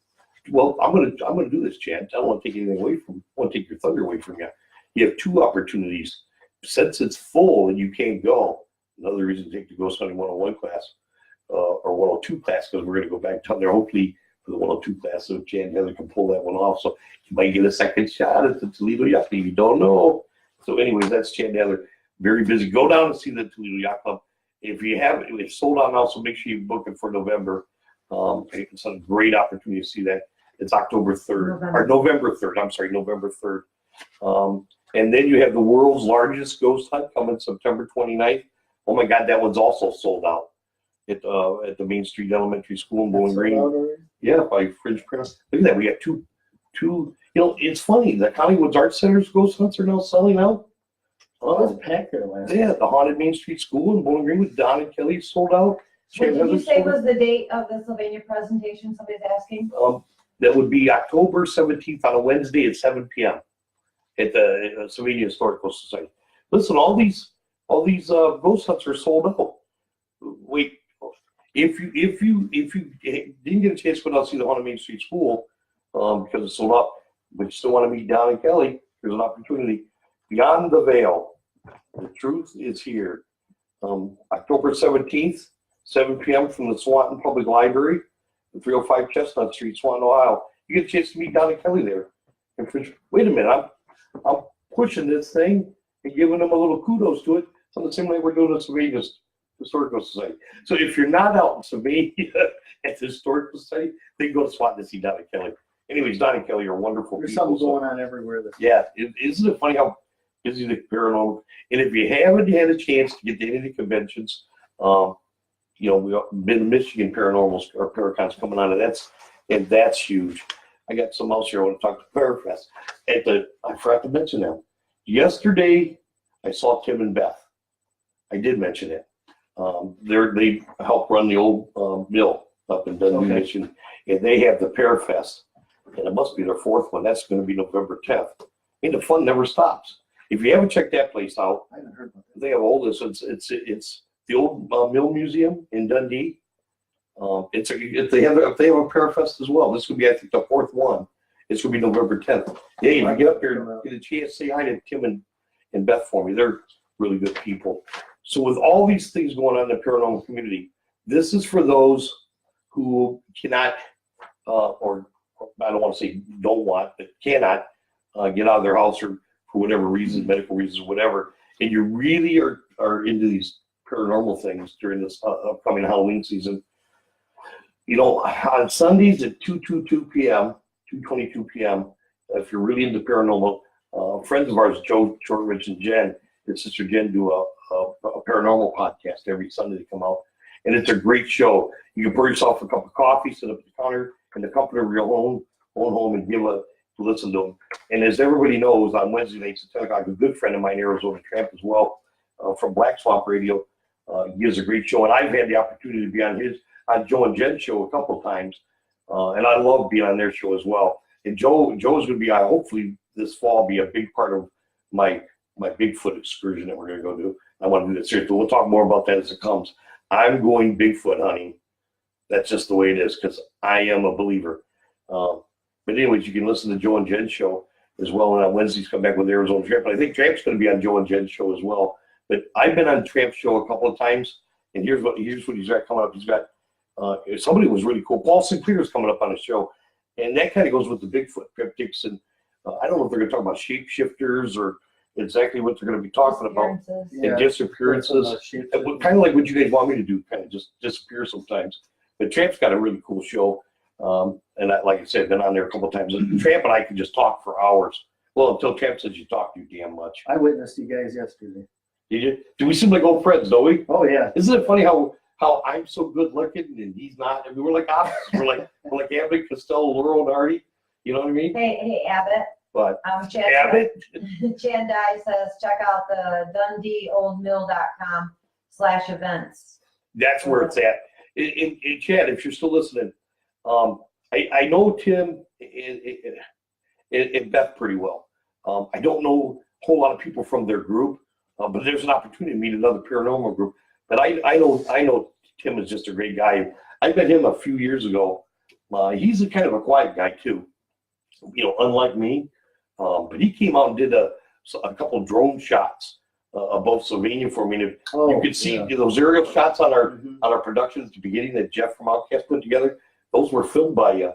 Well, I'm gonna do this, Chad. I don't want to take anything away from. I want to take your thunder away from you. You have 2 opportunities. Since it's full and you can't go, another reason to take the ghost hunting 101 class or 102 class, because we're going to go back down there hopefully for the 102 class, so Chad and Heather can pull that one off. So you might get a second shot at the Toledo Yacht Club. You don't know. So anyways, that's Chad and Heather. Very busy. Go down and see the Toledo Yacht Club. If you have it's sold out now, so make sure you book it for November. It's a great opportunity to see that. It's October 3rd, or November 3rd. I'm sorry, November 3rd. And then you have the world's largest ghost hunt coming September 29th. Oh my God, that one's also sold out at the Main Street Elementary School in Bowling Green. Yeah, by Fringe Print. Look at that. We got two. You know, it's funny. The Hollywood's Art Center's ghost hunts are now selling out. Oh, it was packed there last Yeah, the Haunted Main Street School in Bowling Green with Don and Kelly sold out. What did you say was the date of the Sylvania presentation? Somebody's asking. That would be October 17th on a Wednesday at 7 p.m. at the Sylvania Historical Society. Listen, all these ghost hunts are sold out. Wait, if you didn't get a chance to go down and see the Haunted Main Street School because it's sold out, but you still want to meet Don and Kelly, there's an opportunity. Beyond the Veil, the truth is here. October 17th, 7 p.m. from the Swanton Public Library, 305 Chestnut Street, Swanton, Ohio. You get a chance to meet Don and Kelly there. And wait a minute, I'm pushing this thing and giving them a little kudos to it. So the same way we're doing the Sylvania Historical Society. So if you're not out in Sylvania at the Historical Society, then go to Swanton to see Don and Kelly. Anyways, Don and Kelly are wonderful There's people. something going on everywhere. Yeah, isn't it funny how busy the paranormal? And if you haven't had a chance to get to any of the conventions, you know, we've been Michigan Paranormals or Paracons coming on, and that's huge. I got some else here I want to talk to Parafest. I forgot to mention them. Yesterday, I saw Tim and Beth. I did mention it. They help run the old mill up in Dundee, Michigan, and they have the Parafest, and it must be their 4th one. That's going to be November 10th. And the fun never stops. If you haven't checked that place out, I haven't heard about that. they have all this. It's the old mill museum in Dundee. If they have a Parafest as well. This would be, I think, the 4th one. It's going to be November 10th. Yeah, if you get up here, get a chance, say hi to Tim and Beth for me. They're really good people. So with all these things going on in the paranormal community, this is for those who cannot, or I don't want to say don't want, but cannot get out of their house or for whatever reason, medical reasons, whatever, and you really are into these paranormal things during this upcoming Halloween season. You know, on Sundays at 2:22 p.m., 2:22 p.m., if you're really into paranormal, friends of ours, Joe Shortridge and Jen, and Sister Jen, do a paranormal podcast every Sunday to come out, and it's a great show. You can pour yourself a cup of coffee, sit up at the counter in the comfort of your own home, and listen to them. And as everybody knows, on Wednesday nights at 10 o'clock, a good friend of mine, Arizona Tramp, as well, from Black Swamp Radio, he has a great show, and I've had the opportunity to be on Joe and Jen's show a couple of times, and I love being on their show as well. And Joe's going to be on, hopefully this fall, be a big part of my Bigfoot excursion that we're going to go do. I want to do that seriously. We'll talk more about that as it comes. I'm going Bigfoot hunting. That's just the way it is because I am a believer. But anyways, you can listen to Joe and Jen's show as well. And on Wednesdays, come back with Arizona Tramp. And I think Tramp's going to be on Joe and Jen's show as well. But I've been on Tramp's show a couple of times, and here's what he's got coming up. He's got somebody was really cool. Paul Sinclair's coming up on the show, and that kind of goes with the Bigfoot cryptics. And I don't know if they're going to talk about shapeshifters or exactly what they're going to be talking about. And disappearances. Kind of like what you guys want me to do, kind of just disappear sometimes. But Tramp's got a really cool show. And like I said, I've been on there a couple of times. Tramp and I could just talk for hours. Well, until Tramp says you talk too damn much. I witnessed you guys yesterday. Did you? Do we seem like old friends, don't we? Oh, yeah. Isn't it funny how I'm so good looking and he's not? I mean, we're like opposites. We're like Abbott, Costello, Laurel, and Artie. You know what I mean? Hey, Abbott. But Abbott Dye says check out the DundeeOldMill.com/events. That's where it's at. In Chad, if you're still listening, I know Tim and Beth pretty well. I don't know a whole lot of people from their group, but there's an opportunity to meet another paranormal group. But I know Tim is just a great guy. I met him a few years ago. He's a kind of a quiet guy too, unlike me. But he came out and did a couple drone shots above Sylvania for me. And you could see those aerial shots on our productions at the beginning that Jeff from Outcast put together. Those were filmed by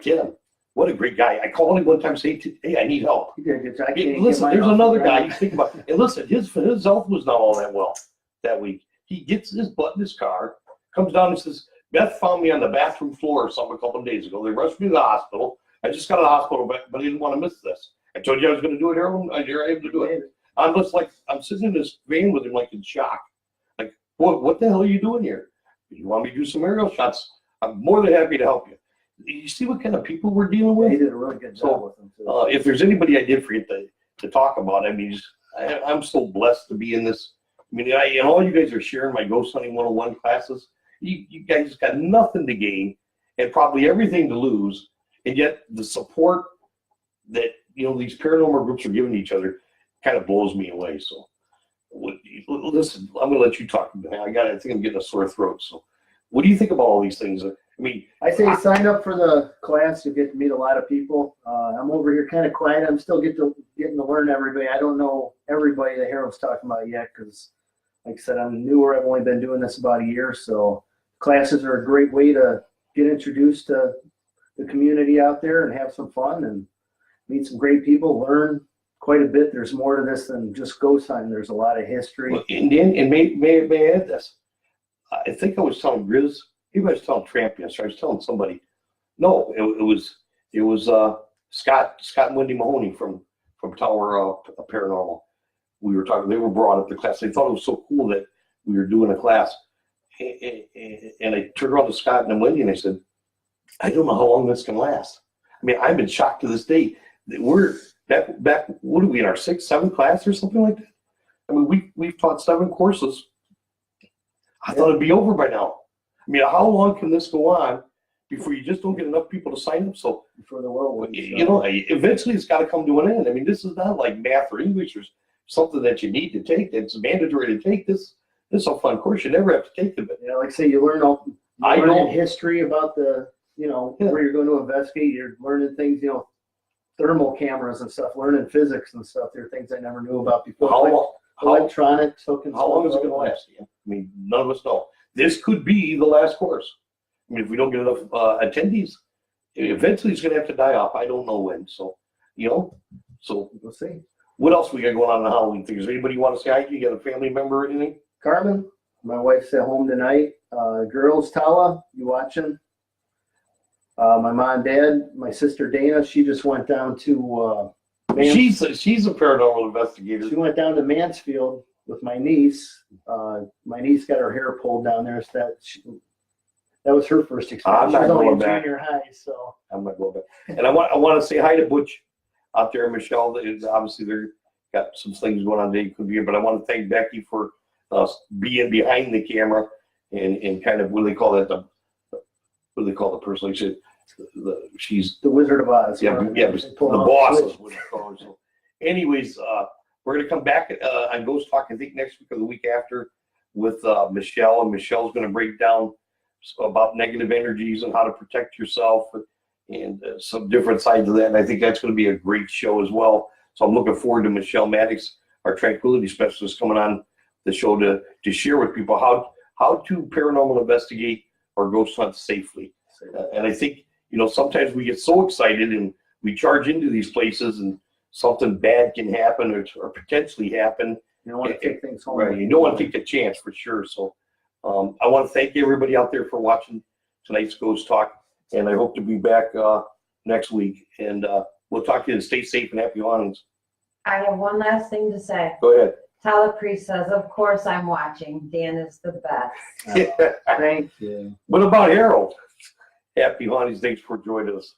Tim. What a great guy. I called him one time and said, hey, I need help. Listen, there's another guy you think about. And listen, his health was not all that well that week. He gets his butt in his car, comes down and says, Beth found me on the bathroom floor or something a couple of days ago. They rushed me to the hospital. I just got to the hospital, but I didn't want to miss this. I told you I was going to do it, Harold. Here I am to do it. I'm just like, I'm sitting in this van with him like in shock. Like, what the hell are you doing here? You want me to do some aerial shots? I'm more than happy to help you. You see what kind of people we're dealing with? He did a really good job with them too. If there's anybody I did forget to talk about, I mean, I'm so blessed to be in this. I mean, and all you guys are sharing my Ghost Hunting 101 classes. You guys got nothing to gain and probably everything to lose, and yet the support that these paranormal groups are giving each other kind of blows me away. So, listen, I'm going to let you talk. I think I'm getting a sore throat. So, what do you think about all these things? I mean, I say sign up for the class. You get to meet a lot of people. I'm over here kind of quiet. I'm still getting to learn everybody. I don't know everybody that Harold's talking about yet because, like I said, I'm newer. I've only been doing this about a year. So classes are a great way to get introduced to the community out there and have some fun and meet some great people, learn quite a bit. There's more to this than just ghost hunting. There's a lot of history. Well, and may I add this? I think I was telling Grizz. Maybe I was telling Trampian, so I was telling somebody. No, it was Scott and Wendy Mahoney from Tower Paranormal. We were talking. They were brought up to class. They thought it was so cool that we were doing a class. And I turned around to Scott and Wendy and I said, I don't know how long this can last. I mean, I've been shocked to this day. We're back. What are we in our 6th, 7th class or something like that? I mean, we've taught 7 courses. I thought it'd be over by now. I mean, how long can this go on before you just don't get enough people to sign up? So before the world, eventually it's got to come to an end. I mean, this is not like math or English or something that you need to take. It's mandatory to take this. This is a fun course. You never have to take them. Like I say, you learn history about the, where you're going to investigate. You're learning things, thermal cameras and stuff, learning physics and stuff. There are things I never knew about before. Electronics. How long is it going to last? I mean, none of us know. This could be the last course. I mean, if we don't get enough attendees, eventually it's going to have to die off. I don't know when. So, so we'll see. What else we got going on in the Halloween things? Anybody want to say hi? You got a family member or anything? Carmen, my wife's at home tonight. Girls, Tala, you watching? My mom and dad, my sister Dana, she just went down to she's a paranormal investigator. She went down to Mansfield with my niece. My niece got her hair pulled down there. So that was her first experience. She was only in junior high, so I'm not going back. And I want to say hi to Butch out there, Michelle. Obviously, they've got some things going on today. Could be here, but I want to thank Becky for being behind the camera and kind of what do they call that? What do they call the person? Like she's the Wizard of Oz. Yeah, the boss is what they call her. So, anyways, we're going to come back on Ghost Talk, I think next week or the week after with Michelle. And Michelle's going to break down about negative energies and how to protect yourself and some different sides of that. And I think that's going to be a great show as well. So I'm looking forward to Michelle Maddox, our tranquility specialist, coming on the show to share with people how to paranormal investigate or ghost hunt safely. And I think, sometimes we get so excited and we charge into these places and something bad can happen or potentially happen. You don't want to take things home. Right. You don't want to take the chance for sure. So I want to thank everybody out there for watching tonight's Ghost Talk. And I hope to be back next week. And we'll talk to you and stay safe and happy hauntings. I have one last thing to say. Go ahead. Tyler Priest says, of course I'm watching. Dan is the best. Thank you. What about Harold? Happy hauntings. Thanks for joining us.